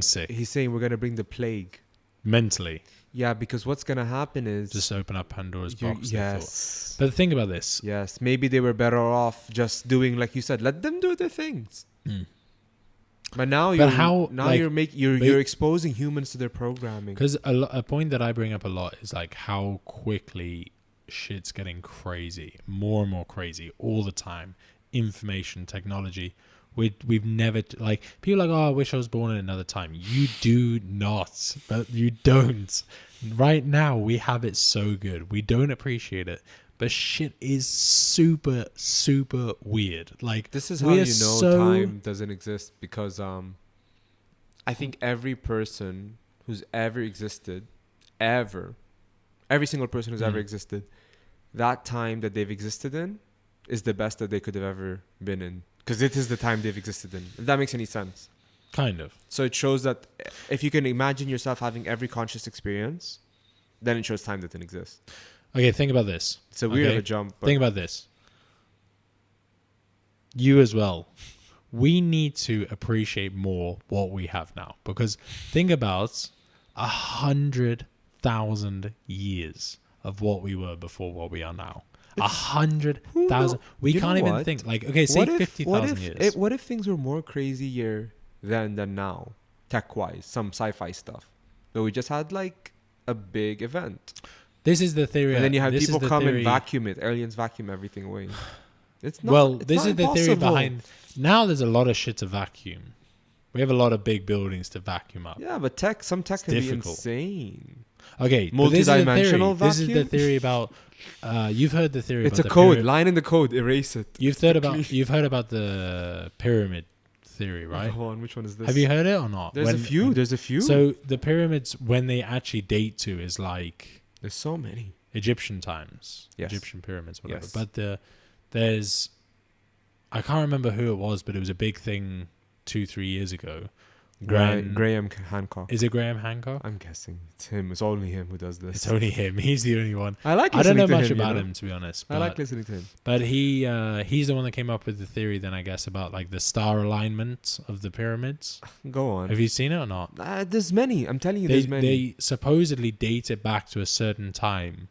S3: sick.
S2: He's saying we're going to bring the plague.
S3: Mentally.
S2: Yeah, because what's going to happen is...
S3: Just open up Pandora's box.
S2: Yes.
S3: But think about this.
S2: Yes. Maybe they were better off just doing, like you said, let them do their things.
S3: Mm.
S2: But now you're exposing humans to their programming.
S3: Because a point that I bring up a lot is like how quickly shit's getting crazy, more and more crazy all the time. Information, technology. We've never like people are like, oh, I wish I was born at another time. You do not, but you don't. Right now we have it so good. We don't appreciate it, but shit is super super weird. Like
S2: this is how you know time doesn't exist, because I think every person who's ever existed, every single person who's ever existed, that time that they've existed in is the best that they could have ever been in. Because it is the time they've existed in. If that makes any sense.
S3: Kind of.
S2: So it shows that if you can imagine yourself having every conscious experience, then it shows time doesn't exist.
S3: Okay, think about this.
S2: It's a weird of a jump.
S3: Think about this. You as well. We need to appreciate more what we have now. Because think about 100,000 years of what we were before what we are now. 100,000. We can't even think. Like, okay, say 50,000 years.
S2: What if things were more crazier than now, tech-wise, some sci-fi stuff? But we just had like a big event.
S3: This is the theory.
S2: And then you have people come and vacuum it. Aliens vacuum everything away. It's not.
S3: Well, this is the theory behind. Now there's a lot of shit to vacuum. We have a lot of big buildings to vacuum up.
S2: Yeah, but some tech can be insane.
S3: Okay,
S2: multi-dimensional vacuum.
S3: This is the theory about. You've heard the theory.
S2: It's a code line in the code. Erase it.
S3: You've heard about the pyramid theory, right?
S2: Hold on, which one is this?
S3: Have you heard it or not?
S2: There's a few.
S3: So the pyramids, when they actually date to, is like
S2: there's so many
S3: Egyptian times,
S2: yes.
S3: Egyptian pyramids, whatever.
S2: Yes.
S3: But there's, I can't remember who it was, but it was a big thing 2-3 years ago.
S2: Graham Hancock.
S3: Is it Graham Hancock?
S2: I'm guessing it's him. It's only him who does this.
S3: It's only him. He's the only one.
S2: I
S3: don't know much about him, to be honest.
S2: I like listening to him.
S3: But he's the one that came up with the theory then, I guess, about like the star alignment of the pyramids.
S2: Go on.
S3: Have you seen it or not?
S2: There's many. I'm telling you, there's many.
S3: They supposedly date it back to a certain time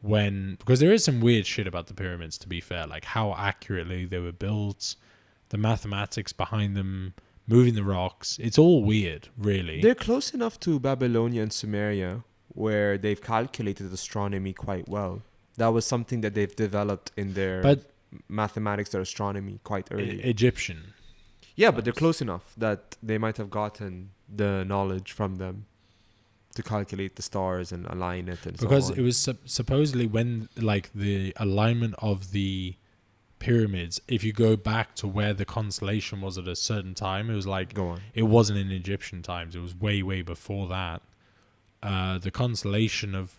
S3: because there is some weird shit about the pyramids, to be fair, like how accurately they were built, the mathematics behind them, moving the rocks. It's all weird, really.
S2: They're close enough to Babylonia and Sumeria where they've calculated astronomy quite well. That was something that they've developed in their mathematics or astronomy quite early.
S3: Egyptian.
S2: Yeah, but they're close enough that they might have gotten the knowledge from them to calculate the stars and align it and
S3: because
S2: so on.
S3: It was supposedly when like the alignment of the pyramids, if you go back to where the constellation was at a certain time, it was like it wasn't in Egyptian times, it was way before that. The constellation of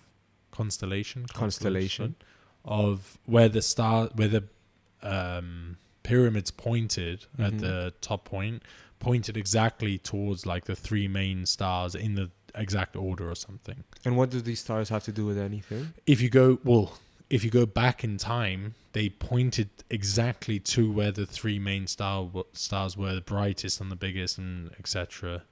S3: where the pyramids pointed at the top point pointed exactly towards like the three main stars in the exact order or something.
S2: And what do these stars have to do with anything?
S3: If you go back in time, they pointed exactly to where the three main stars were the brightest and the biggest, and etc.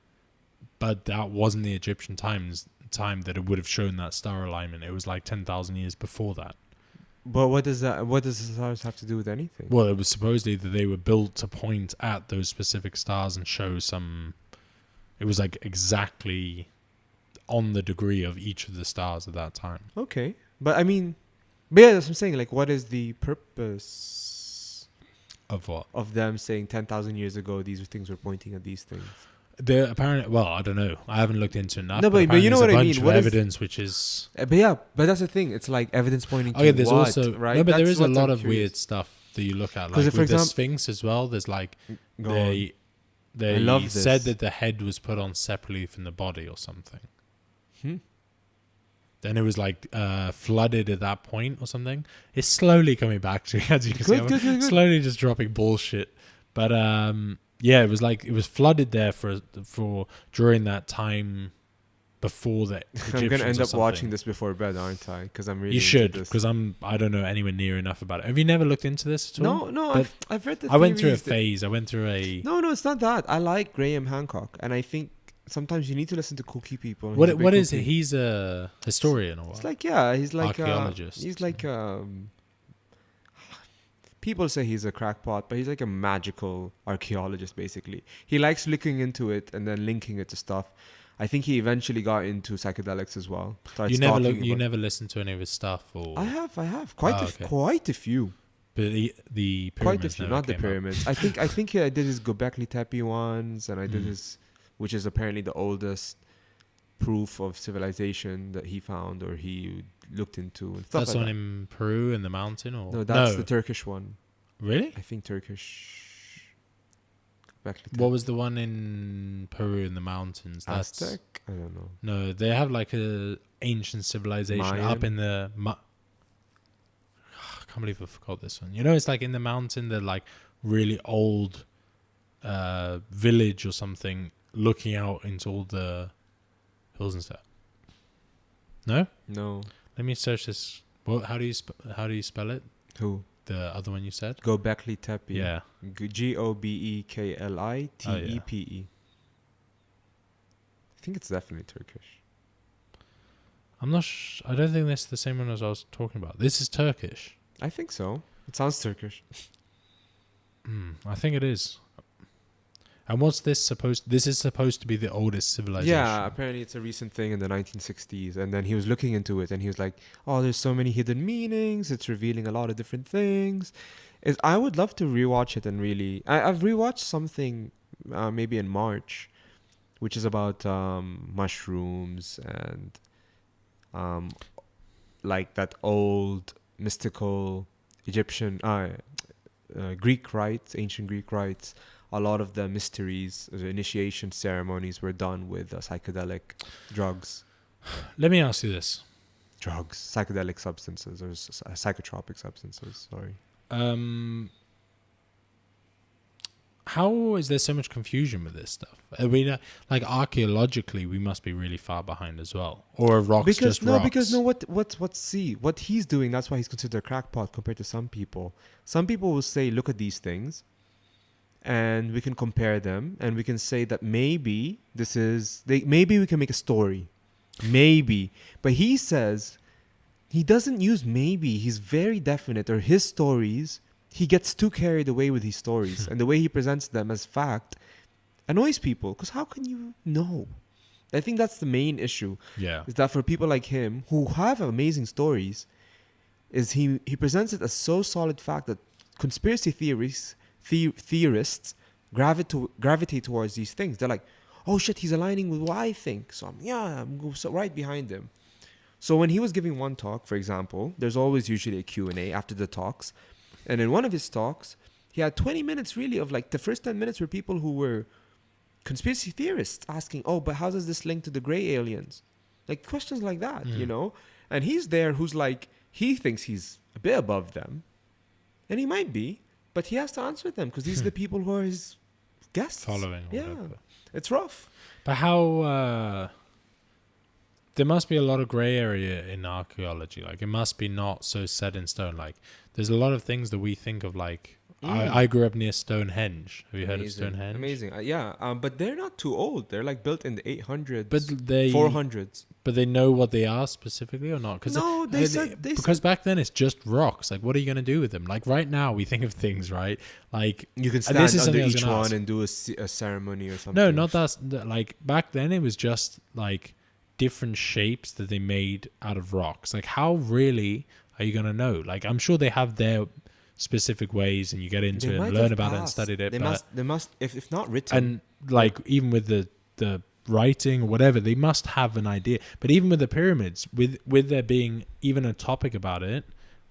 S3: But that wasn't the Egyptian time that it would have shown that star alignment. It was like 10,000 years before that.
S2: But what does the stars have to do with anything?
S3: Well, it was supposedly that they were built to point at those specific stars and show some. It was like exactly on the degree of each of the stars at that time.
S2: Okay, but I mean. But yeah, that's what I'm saying. Like, what is the purpose
S3: of what?
S2: Of them saying 10,000 years ago these things were pointing at these things?
S3: They're apparently, well, I don't know. I haven't looked into enough.
S2: No, but you know what I mean.
S3: What evidence, which is.
S2: But that's the thing. It's like evidence pointing to
S3: there's
S2: what,
S3: also,
S2: right?
S3: No, but there is a lot of weird stuff that you look at. Like with the Sphinx as well, there's like. They said that the head was put on separately from the body or something. Then it was like flooded at that point or something. It's slowly coming back to, as you can see. Good. Slowly just dropping bullshit. But it was like it was flooded there for during that time before the Egyptians.
S2: I'm gonna end up watching this before bed, aren't I? Because I'm really.
S3: You should, because I don't know anywhere near enough about it. Have you never looked into this at all?
S2: No. I've read the.
S3: I went through a phase. I went through a.
S2: No, it's not that. I like Graham Hancock, and I think. Sometimes you need to listen to kooky people.
S3: What is it? He's a historian or what?
S2: It's like he's like
S3: archaeologist.
S2: He's like people say he's a crackpot, but he's like a magical archaeologist basically. He likes looking into it and then linking it to stuff. I think he eventually got into psychedelics as well.
S3: You never listened to any of his stuff, or
S2: I have quite a few.
S3: But the pyramids
S2: quite a few,
S3: never
S2: not the
S3: came up.
S2: pyramids. I think I did his Göbekli Tepe ones, and I did
S3: Mm.
S2: his, which is apparently the oldest proof of civilization that he found or he looked into and stuff
S3: That's
S2: like
S3: one
S2: that.
S3: in Peru in the mountain, or
S2: No, that's the Turkish one.
S3: Really?
S2: I think Turkish. Göbekli Tepe.
S3: What was the one in Peru in the mountains? That's
S2: Aztec? I don't know.
S3: no. They have like a ancient civilization up
S2: Mayan?
S3: in the. I can't believe I forgot this one. You know, it's like in the mountain. They're like really old village or something, looking out into all the hills and stuff. No.
S2: No.
S3: Let me search this. What? How do you spell it?
S2: Who?
S3: The other one you said?
S2: Göbekli Tepe.
S3: Yeah.
S2: Gobekli. I think it's definitely Turkish.
S3: I'm not. I don't think this is the same one as I was talking about. This is Turkish.
S2: I think so. It sounds Turkish.
S3: I think it is. And what's this supposed? This is supposed to be the oldest civilization.
S2: Yeah, apparently it's a recent thing in the 1960s. And then he was looking into it and he was like, oh, there's so many hidden meanings. It's revealing a lot of different things. I would love to rewatch it and really... I've rewatched something maybe in March, which is about mushrooms and like that old mystical Egyptian... Greek rites, ancient Greek rites. A lot of the mysteries, the initiation ceremonies were done with psychedelic drugs.
S3: Let me ask you this.
S2: Psychedelic substances or psychotropic substances, sorry.
S3: How is there so much confusion with this stuff? I mean, like archaeologically, we must be really far behind as well. Or are rocks just rocks?
S2: What he's doing, that's why he's considered a crackpot compared to some people. Some people will say, look at these things, and we can compare them, and we can say that maybe maybe we can make a story. Maybe. But he says he doesn't use maybe. He's very definite, or his stories, he gets too carried away with his stories. And the way he presents them as fact annoys people. Because how can you know? I think that's the main issue.
S3: Yeah.
S2: Is that for people like him, who have amazing stories, is he presents it as so solid fact that conspiracy theorists gravitate towards these things. They're like, oh shit, he's aligning with what I think. So I'm so right behind him. So when he was giving one talk, for example, there's always usually a Q&A after the talks. And in one of his talks, he had 20 minutes really of like the first 10 minutes were people who were conspiracy theorists asking, oh, but how does this link to the gray aliens? Like questions like that, you know? And he's there who's like, he thinks he's a bit above them. And he might be, but he has to answer them because these are the people who are his guests.
S3: Following.
S2: Yeah.
S3: Whatever.
S2: It's rough.
S3: But how... there must be a lot of grey area in archaeology. Like, it must be not so set in stone. Like, there's a lot of things that we think of, like... I grew up near Stonehenge. Have you heard of Stonehenge?
S2: Amazing. But they're not too old. They're, like, built in the 800s,
S3: but
S2: 400s.
S3: But they know what they are specifically or not?
S2: No, they said...
S3: Because back then, it's just rocks. Like, what are you going to do with them? Like, right now, we think of things, right? Like...
S2: You can stand under each one and do a ceremony or something.
S3: No, not that. Like, back then, it was just, like... different shapes that they made out of rocks. Like, how really are you going to know? Like, I'm sure they have their specific ways and you get into it and learn about it and studied it.
S2: They must, if not written.
S3: And, like, even with the writing or whatever, they must have an idea. But even with the pyramids, with there being even a topic about it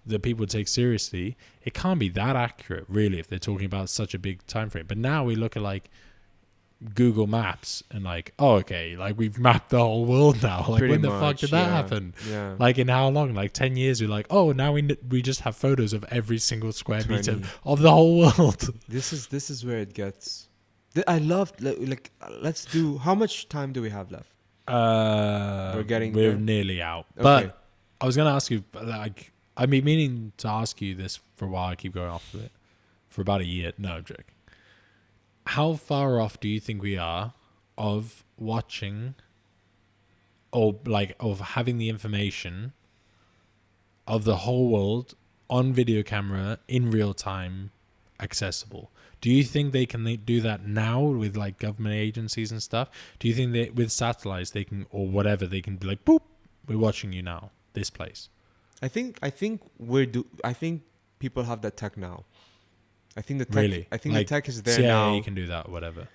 S3: that people take seriously, it can't be that accurate, really, if they're talking about such a big time frame. But now we look at, like, Google Maps and like, oh, okay, like we've mapped the whole world now. Like, when the fuck did that happen?
S2: Yeah.
S3: Like, in how long? Like 10 years, we're like, oh, now we just have photos of every single square meter of the whole world.
S2: This is where it gets. I love, like, let's do. How much time do we have left? We're
S3: nearly out.
S2: Okay.
S3: But I was gonna ask you, like, I've been meaning to ask you this for a while. I keep going off of it for about a year. No, I'm joking. How far off do you think we are of watching or like of having the information of the whole world on video camera in real time accessible? Do you think they can do that now with like government agencies and stuff? Do you think that with satellites they can, or whatever, they can be like, boop, we're watching you now, this place?
S2: I think people have that tech now. I think the tech.
S3: Really?
S2: I think
S3: Like,
S2: the tech is there
S3: CIA
S2: now.
S3: can do that, whatever.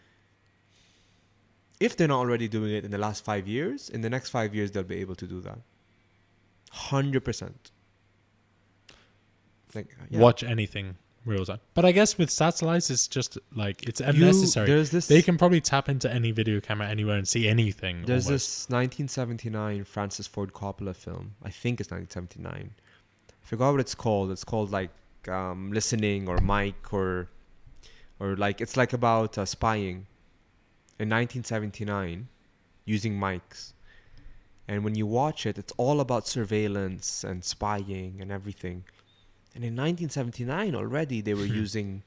S2: If they're not already doing it in the last 5 years, in the next 5 years they'll be able to do that. 100%. Like, yeah.
S3: Watch anything real time. But I guess with satellites, it's just like it's unnecessary. They can probably tap into any video camera anywhere and see anything.
S2: There's
S3: almost.
S2: this 1979 Francis Ford Coppola film. I think it's 1979. I forgot what it's called. It's called like Listening or Mike or like it's like about spying in 1979 using mics. And when you watch it, it's all about surveillance and spying and everything. And in 1979 already they were using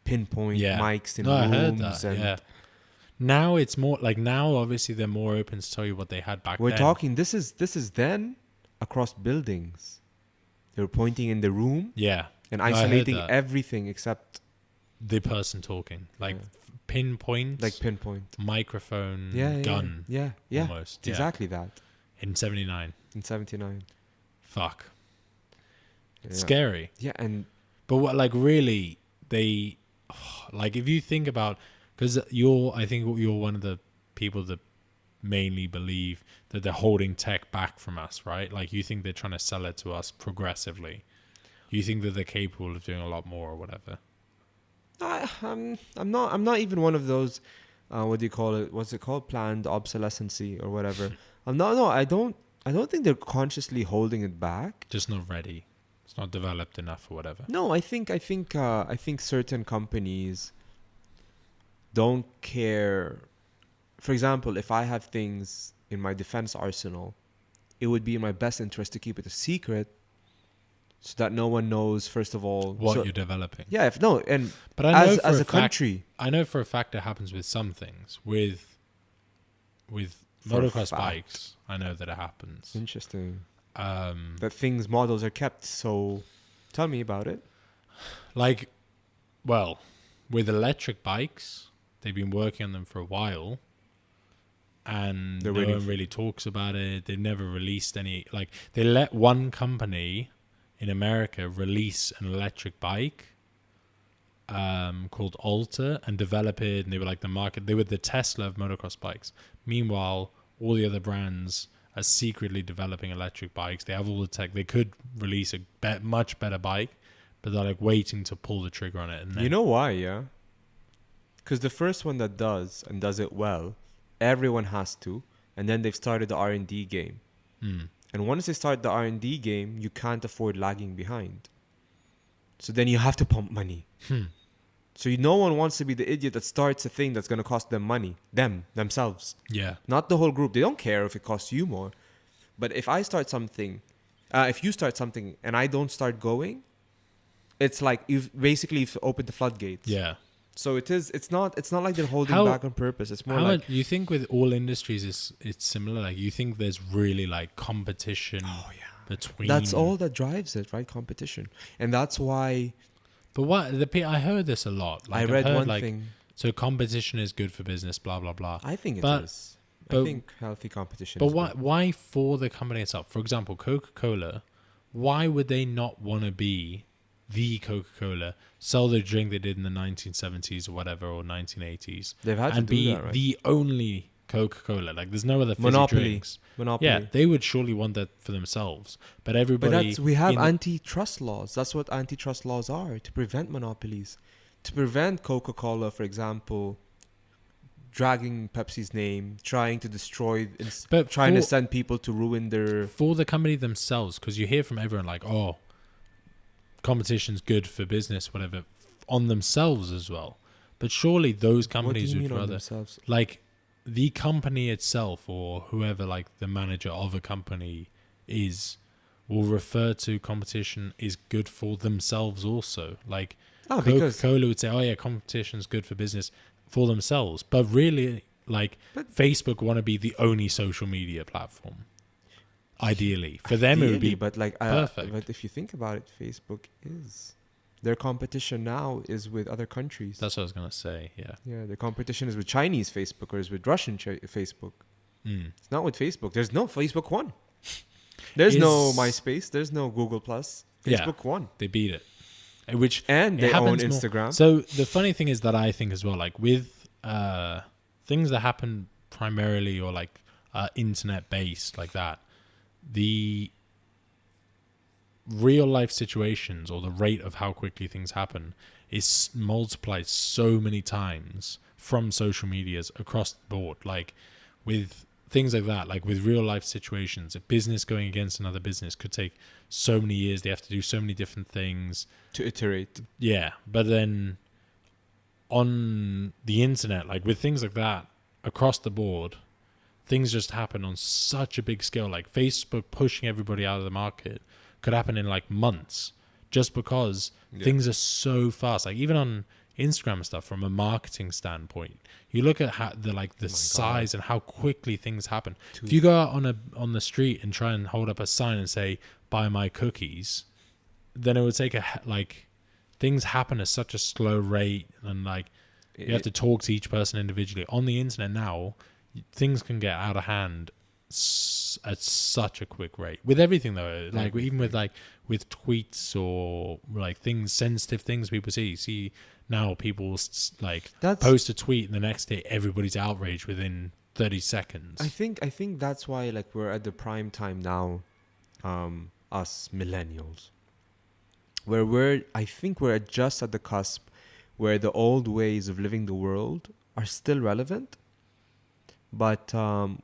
S2: pinpoint mics in rooms. I heard that, and
S3: now it's more like now obviously they're more open to tell you what they had back then.
S2: We're talking this is then across buildings. They were pointing in the room.
S3: Yeah.
S2: And isolating everything except
S3: the person talking. Like pinpoint.
S2: Like pinpoint.
S3: Microphone, gun.
S2: Yeah.
S3: Almost.
S2: It's exactly that.
S3: In 79.
S2: In 79.
S3: Fuck.
S2: Yeah.
S3: Scary.
S2: Yeah,
S3: but what, like, really, they, like, if you think about, because I think you're one of the people that mainly believe that they're holding tech back from us, right? Like, you think they're trying to sell it to us progressively. You think that they're capable of doing a lot more or whatever.
S2: I'm not even one of those, what do you call it? What's it called? Planned obsolescency or whatever. I don't think they're consciously holding it back.
S3: Just not ready. It's not developed enough or whatever.
S2: No, I think certain companies don't care. For example, if I have things in my defense arsenal, it would be in my best interest to keep it a secret, so that no one knows. First of all,
S3: what you're developing.
S2: Yeah,
S3: but I know
S2: as a country,
S3: I know for a fact it happens with some things. With motocross bikes, I know that it happens.
S2: Interesting. That models are kept. So tell me about it.
S3: Like, well, with electric bikes, they've been working on them for a while, and no one really talks about it. They've never released any. Like, they let one company in America release an electric bike called Alta and develop it, and they were like the market. They were the Tesla of motocross bikes. Meanwhile, all the other brands are secretly developing electric bikes. They have all the tech. They could release a much better bike, but they're like waiting to pull the trigger on it. And then,
S2: you know why? Yeah, because the first one that does it well, everyone has to, and then they've started the R&D game. And once they start the R&D game, you can't afford lagging behind. So then you have to pump money. So no one wants to be the idiot that starts a thing that's going to cost them money. Themselves.
S3: Yeah.
S2: Not the whole group. They don't care if it costs you more. But if I start something, if you start something and I don't start going, it's like you've opened the floodgates.
S3: Yeah.
S2: So it's not like they're holding back on purpose. It's more like,
S3: you think with all industries it's similar? Like, you think there's really like competition between.
S2: That's all that drives it, right? Competition. And that's why.
S3: But I heard this a lot. Like,
S2: I read one thing.
S3: So competition is good for business, blah blah blah.
S2: I think it is. I think healthy competition.
S3: But why for the company itself? For example, Coca-Cola. Why would they not want to be the Coca-Cola, sell the drink they did in the 1970s or whatever, or 1980s?
S2: They've had to do that, right?
S3: The only Coca-Cola. Like, there's no other fizzy drinks.
S2: Monopoly.
S3: Yeah, they would surely want that for themselves. But everybody.
S2: But we have antitrust laws. That's what antitrust laws are, to prevent monopolies, to prevent Coca-Cola, for example, dragging Pepsi's name, trying to destroy, trying to send people to ruin their.
S3: For the company themselves, because you hear from everyone like, oh, competition's good for business, whatever, on themselves as well. But surely those companies would rather, like, the company itself or whoever, like the manager of a company will refer to competition is good for themselves also. Like, Coca-Cola would say, oh yeah, competition's good for business for themselves. But really, like, Facebook want to be the only social media platform. Ideally. For them, it would be perfect.
S2: But if you think about it, Facebook is. Their competition now is with other countries.
S3: That's what I was going to say, yeah.
S2: Yeah, their competition is with Chinese Facebook or is with Russian Facebook. It's not with Facebook. There's no Facebook One. There's no MySpace. There's no Google Plus. Facebook One.
S3: They beat it. which
S2: and they own Instagram.
S3: So the funny thing is that I think as well, like with things that happen primarily or like internet based like that, the real life situations or the rate of how quickly things happen is multiplied so many times from social medias across the board. Like with things like that, like with real life situations, a business going against another business could take so many years. They have to do so many different things
S2: to iterate.
S3: Yeah, but then on the internet, like with things like that across the board, things just happen on such a big scale. Like Facebook pushing everybody out of the market could happen in like months, just because things are so fast. Like even on Instagram and stuff, from a marketing standpoint, you look at how the size and how quickly things happen. If you go out on the street and try and hold up a sign and say "buy my cookies," then it would take things happen at such a slow rate, and like you have to talk to each person individually. On the internet now, things can get out of hand at such a quick rate. With everything though, like even with tweets or like sensitive things people see now, people post a tweet and the next day everybody's outraged within 30 seconds.
S2: I think that's why like we're at the prime time now, us millennials, where we're just at the cusp where the old ways of living the world are still relevant, but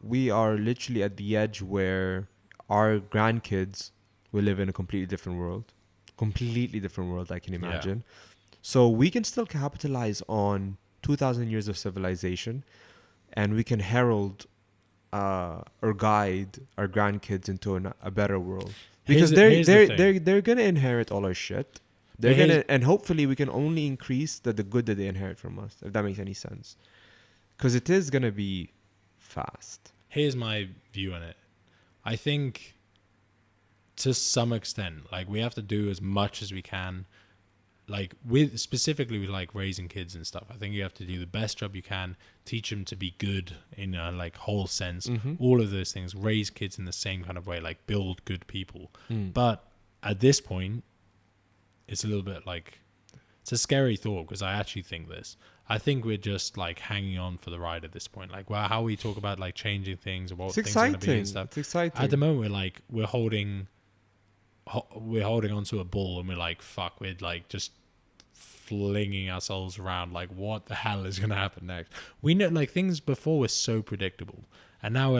S2: we are literally at the edge where our grandkids will live in a completely different world, I can imagine. So we can still capitalize on 2,000 years of civilization, and we can herald or guide our grandkids into a better world. Because they're gonna inherit all our shit. And hopefully we can only increase the good that they inherit from us, if that makes any sense. Because it is gonna be fast.
S3: Here's my view on it. I think to some extent, like we have to do as much as we can, like specifically with like raising kids and stuff. I think you have to do the best job you can, teach them to be good in a like whole sense, all of those things, raise kids in the same kind of way, like build good people. But at this point, it's a little bit like, it's a scary thought, because I actually think this. I think we're just like hanging on for the ride at this point. Like, how we talk about like changing things or what things are going to be and stuff.
S2: It's exciting.
S3: At the moment, we're holding onto a ball, and we're like, fuck, we're like just flinging ourselves around. Like, what the hell is going to happen next? We know, like, things before were so predictable, and now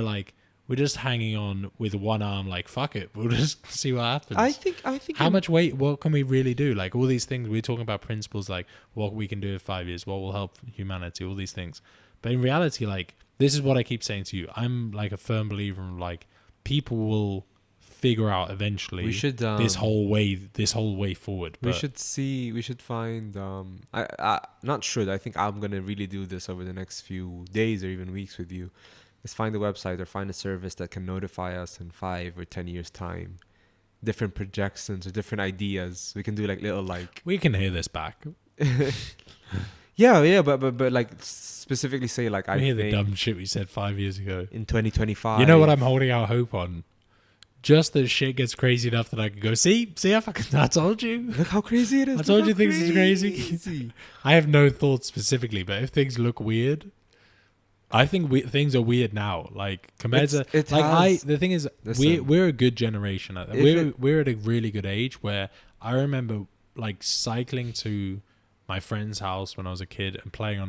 S3: we're just hanging on with one arm, like, fuck it, we'll just see what happens.
S2: I think
S3: how much weight, what can we really do? Like, all these things, we're talking about principles, like what we can do in 5 years, what will help humanity, all these things. But in reality, like, this is what I keep saying to you. I'm like a firm believer in like, people will figure out eventually this whole way forward.
S2: We should find I think I'm gonna really do this over the next few days or even weeks with you. Is find a website or find a service that can notify us in 5 or 10 years time, different projections or different ideas. We can do like little like,
S3: we can hear this back.
S2: but like specifically say like, I
S3: hear
S2: think
S3: the dumb shit we said 5 years ago
S2: in 2025.
S3: You know what I'm holding out hope on? Just that shit gets crazy enough that I can go, see, I told you.
S2: Look how crazy it is.
S3: I told you things is crazy. I have no thoughts specifically, but if things look weird, I think things are weird now. Like compared to the thing is, we're a good generation. We're at a really good age where I remember like cycling to my friend's house when I was a kid and playing on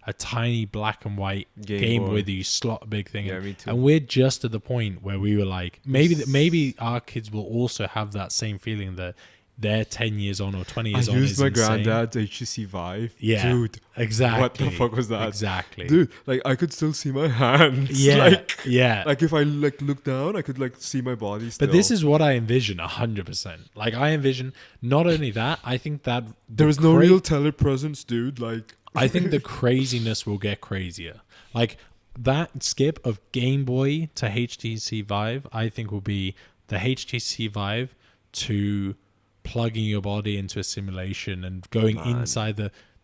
S3: a tiny black and white Game Boy, the slot big thing.
S2: Yeah, me too.
S3: And we're just at the point where we were like, maybe our kids will also have that same feeling that they're 10 years on or 20 years on. I used my
S2: granddad's HTC Vive.
S3: Yeah,
S2: dude,
S3: exactly.
S2: What the fuck was that?
S3: Exactly,
S2: dude. Like I could still see my hands.
S3: Yeah,
S2: Like if I look down, I could see my body still.
S3: But this is what I envision 100%. Like I envision not only that, I think that
S2: there was no real telepresence, dude. Like
S3: I think the craziness will get crazier. Like that skip of Game Boy to HTC Vive, I think will be the HTC Vive to plugging your body into a simulation and going inside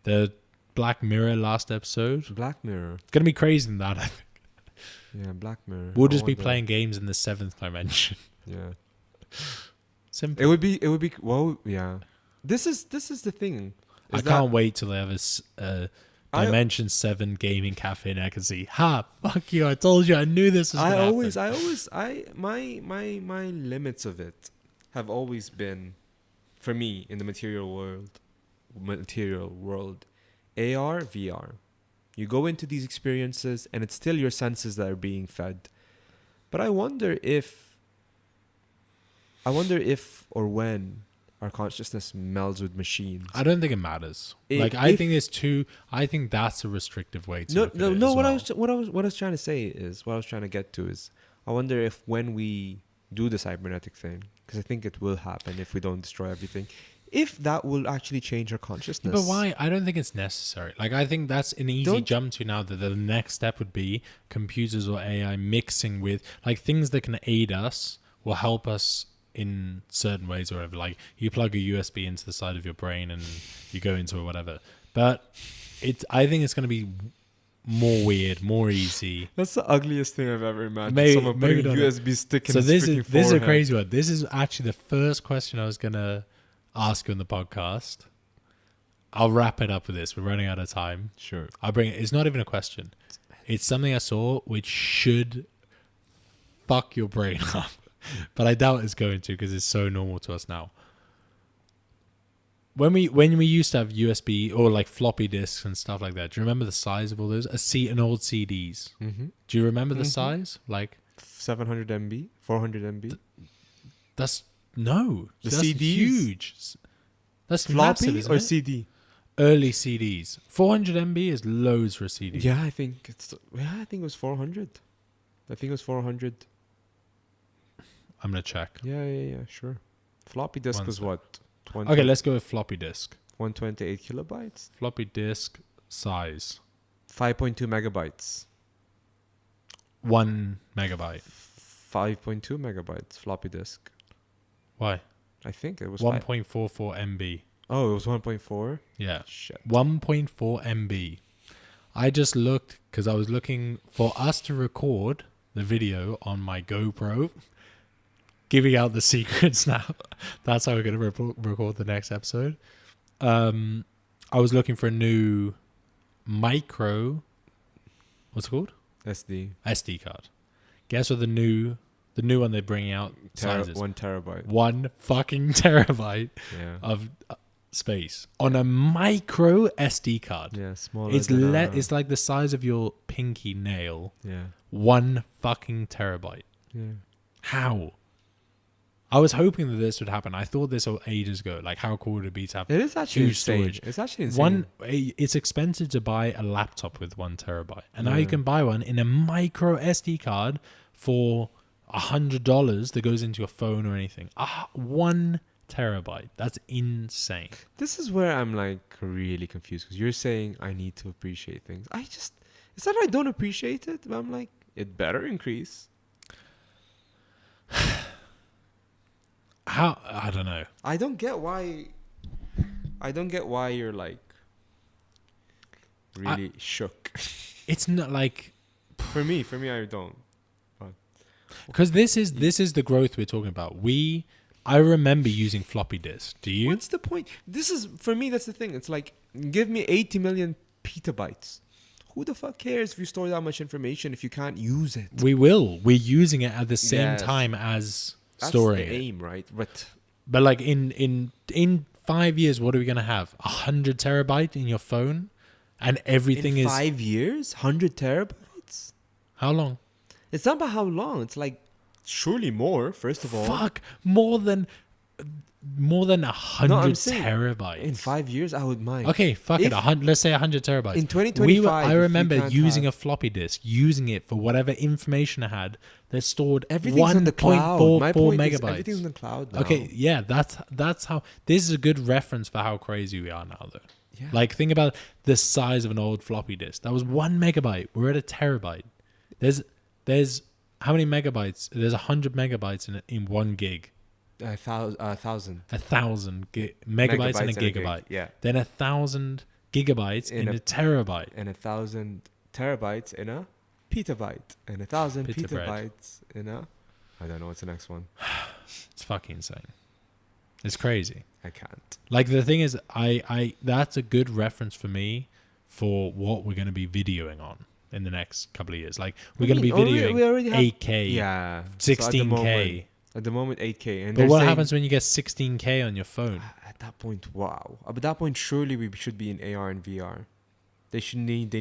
S3: the Black Mirror last episode.
S2: Black Mirror.
S3: It's going to be crazy than that, I think.
S2: Yeah, Black Mirror.
S3: We'll just be playing games in the 7th dimension.
S2: Yeah.
S3: Simple.
S2: It would be, well, yeah. this is the thing.
S3: I can't wait till they have a Dimension 7 gaming cafe and I can see, fuck you, I told you, I knew this was gonna happen.
S2: My limits of it have always been, for me, in the material world, AR, VR. You go into these experiences and it's still your senses that are being fed. But I wonder if or when our consciousness melds with machines.
S3: I don't think it matters. I think that's a restrictive way to look at it.
S2: What I was trying to say is, what I was trying to get to is, I wonder if when we do the cybernetic thing, because I think it will happen if we don't destroy everything, if that will actually change our consciousness.
S3: But why? I don't think it's necessary. I think that's an easy jump to now, that the next step would be computers or AI mixing with things that can aid us, will help us in certain ways or whatever. You plug a USB into the side of your brain and you go into it, whatever. But I think it's going to be more weird, more easy.
S2: That's the ugliest thing I've ever imagined. Someone putting a USB stick in his freaking forehead.
S3: This is a crazy one. This is actually the first question I was going to ask you on the podcast. I'll wrap it up with this. We're running out of time.
S2: Sure.
S3: I'll bring it. It's not even a question. It's something I saw which should fuck your brain up. But I doubt it's going to, because it's so normal to us now. When we used to have USB or floppy disks and stuff like that, do you remember the size of all those? An old CDs.
S2: Mm-hmm.
S3: Do you remember the size?
S2: 700 MB, 400 MB.
S3: That's
S2: CDs?
S3: Huge. That's
S2: floppy
S3: massive, isn't
S2: or
S3: it?
S2: CD.
S3: Early CDs. 400 MB is loads for a CD.
S2: Yeah, I think it was 400. I think it was 400.
S3: I'm gonna check.
S2: Yeah, sure. Floppy disk was what?
S3: Okay, let's go with floppy disk.
S2: 128 kilobytes.
S3: Floppy disk size.
S2: 5.2 megabytes.
S3: 1 megabyte.
S2: 5.2 megabytes floppy disk.
S3: Why?
S2: I think it was
S3: 1.44 MB.
S2: Oh, it was 1.4?
S3: Yeah.
S2: Shit.
S3: 1.4 MB. I just looked because I was looking for us to record the video on my GoPro. Giving out the secrets now. That's how we're going to record the next episode. I was looking for a new micro... What's it called? SD card. Guess what the new one they're bringing out size is?
S2: 1 terabyte.
S3: 1 fucking terabyte of space on a micro SD card.
S2: Yeah, smaller.
S3: It's like the size of your pinky nail.
S2: Yeah.
S3: 1 fucking terabyte.
S2: Yeah.
S3: How? I was hoping that this would happen. I thought this ages ago. How cool would it be to have
S2: it is actually
S3: huge
S2: insane.
S3: storage?
S2: It's actually insane.
S3: It's expensive to buy a laptop with 1 terabyte. And now you can buy one in a micro SD card for $100 that goes into your phone or anything. 1 terabyte. That's insane.
S2: This is where I'm really confused, because you're saying I need to appreciate things. It's not that I don't appreciate it, but I'm it better increase.
S3: How? I don't know.
S2: I don't get why you're really shook.
S3: It's not
S2: for me I don't.
S3: Because this is the growth we're talking about. I remember using floppy disk. Do you?
S2: What's the point? This is, for me, that's the thing. It's give me 80 million petabytes. Who the fuck cares if you store that much information if you can't use it?
S3: We will. We're using it at the same time as storing
S2: That's the aim, right?
S3: But in 5 years, what are we gonna have? 100 terabyte in your phone, and everything
S2: in
S3: is
S2: 5 years, 100 terabytes.
S3: How long?
S2: It's not about how long. It's surely more. First of all,
S3: fuck more than 100 terabytes
S2: in 5 years. I would mind.
S3: Okay, fuck it. Let's say 100 terabytes
S2: in 2025.
S3: I remember using a floppy disk, using it for whatever information I had that stored 1.44 megabytes.
S2: Everything's in the cloud now.
S3: Okay, yeah, that's how. This is a good reference for how crazy we are now, though.
S2: Yeah.
S3: Think about the size of an old floppy disk. That was 1 megabyte. We're at a terabyte. There's how many megabytes? There's 100 megabytes in 1 gig.
S2: 1,000.
S3: 1,000 megabytes in a gigabyte.
S2: Yeah.
S3: Then 1,000 gigabytes in a terabyte.
S2: And 1,000 terabytes in a petabyte. And 1,000 petabytes in a... I don't know what's the next one.
S3: It's fucking insane. It's crazy.
S2: I can't.
S3: Like the thing is, I that's a good reference for me for what we're going to be videoing on in the next couple of years. Like we're going to be videoing
S2: we already have
S3: 8K,
S2: yeah,
S3: 16K.
S2: At the moment 8K. And
S3: but what happens when you get 16K on your phone?
S2: At that point, wow. At that point, surely we should be in AR and VR. They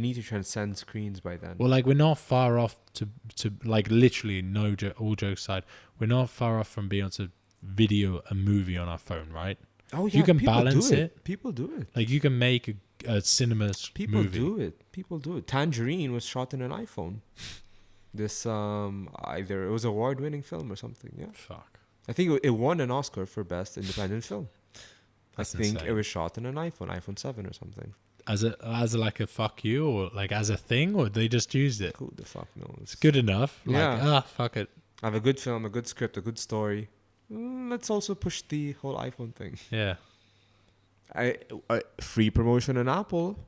S2: need to transcend screens by then.
S3: Well, like we're not far off to like literally all jokes aside, we're not far off from being able to video a movie on our phone, right?
S2: Oh yeah,
S3: you can balance it.
S2: People do it.
S3: Like you can make a cinema movie.
S2: People do it. Tangerine was shot in an iPhone. This either it was an award-winning film or something. Yeah.
S3: Fuck.
S2: I think it won an Oscar for best independent film.
S3: That's
S2: I think
S3: insane.
S2: it was shot in an iPhone 7 or something.
S3: As like a fuck you, or like as a thing, or they just used it.
S2: Who the fuck knows?
S3: It's good enough.
S2: Yeah.
S3: Like fuck it.
S2: I have a good film, a good script, a good story. Let's also push the whole iPhone thing.
S3: Yeah.
S2: Free promotion on Apple,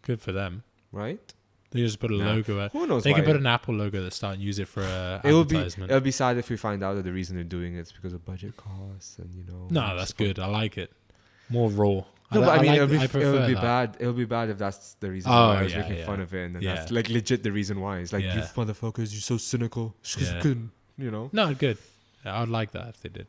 S3: Good for them.
S2: right?
S3: They just put a logo.
S2: Who knows?
S3: They
S2: why?
S3: can put an Apple logo at the start and use it for
S2: It'll
S3: advertisement.
S2: be sad if we find out that the reason they're doing it is because of budget costs and
S3: No, that's good. I like it. More raw.
S2: No, but I mean,
S3: I
S2: it'll
S3: prefer
S2: be
S3: that.
S2: bad. It'll be bad if that's the reason
S3: Oh,
S2: why I was
S3: yeah,
S2: making
S3: yeah.
S2: fun of it, and then
S3: Yeah.
S2: that's like legit the reason why. It's like you
S3: Yeah.
S2: motherfuckers, you're so cynical.
S3: Yeah. No, good. I would like that if they did.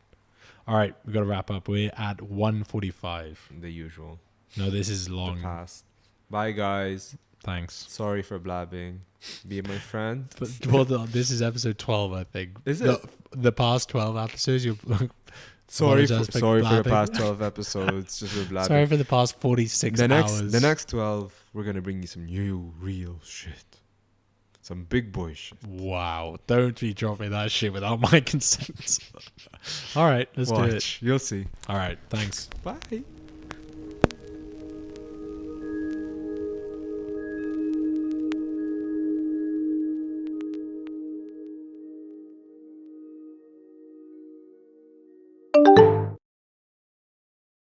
S3: All right, we got to wrap up. We're at 1:45.
S2: The usual.
S3: No, this is
S2: The
S3: long.
S2: past. Bye, guys.
S3: Thanks.
S2: Sorry for blabbing. Be my friend.
S3: But well, this is episode 12, I think.
S2: Is it?
S3: The past 12 episodes, you
S2: Sorry
S3: apologize
S2: for the
S3: blabbing.
S2: past 12 episodes. Just for blabbing.
S3: Sorry for the past 46 hours.
S2: The next 12, we're gonna bring you some new, real shit. Some big boy shit.
S3: Wow. Don't be dropping that shit without my consent. All right, let's do it.
S2: You'll see.
S3: All right, thanks.
S2: Bye.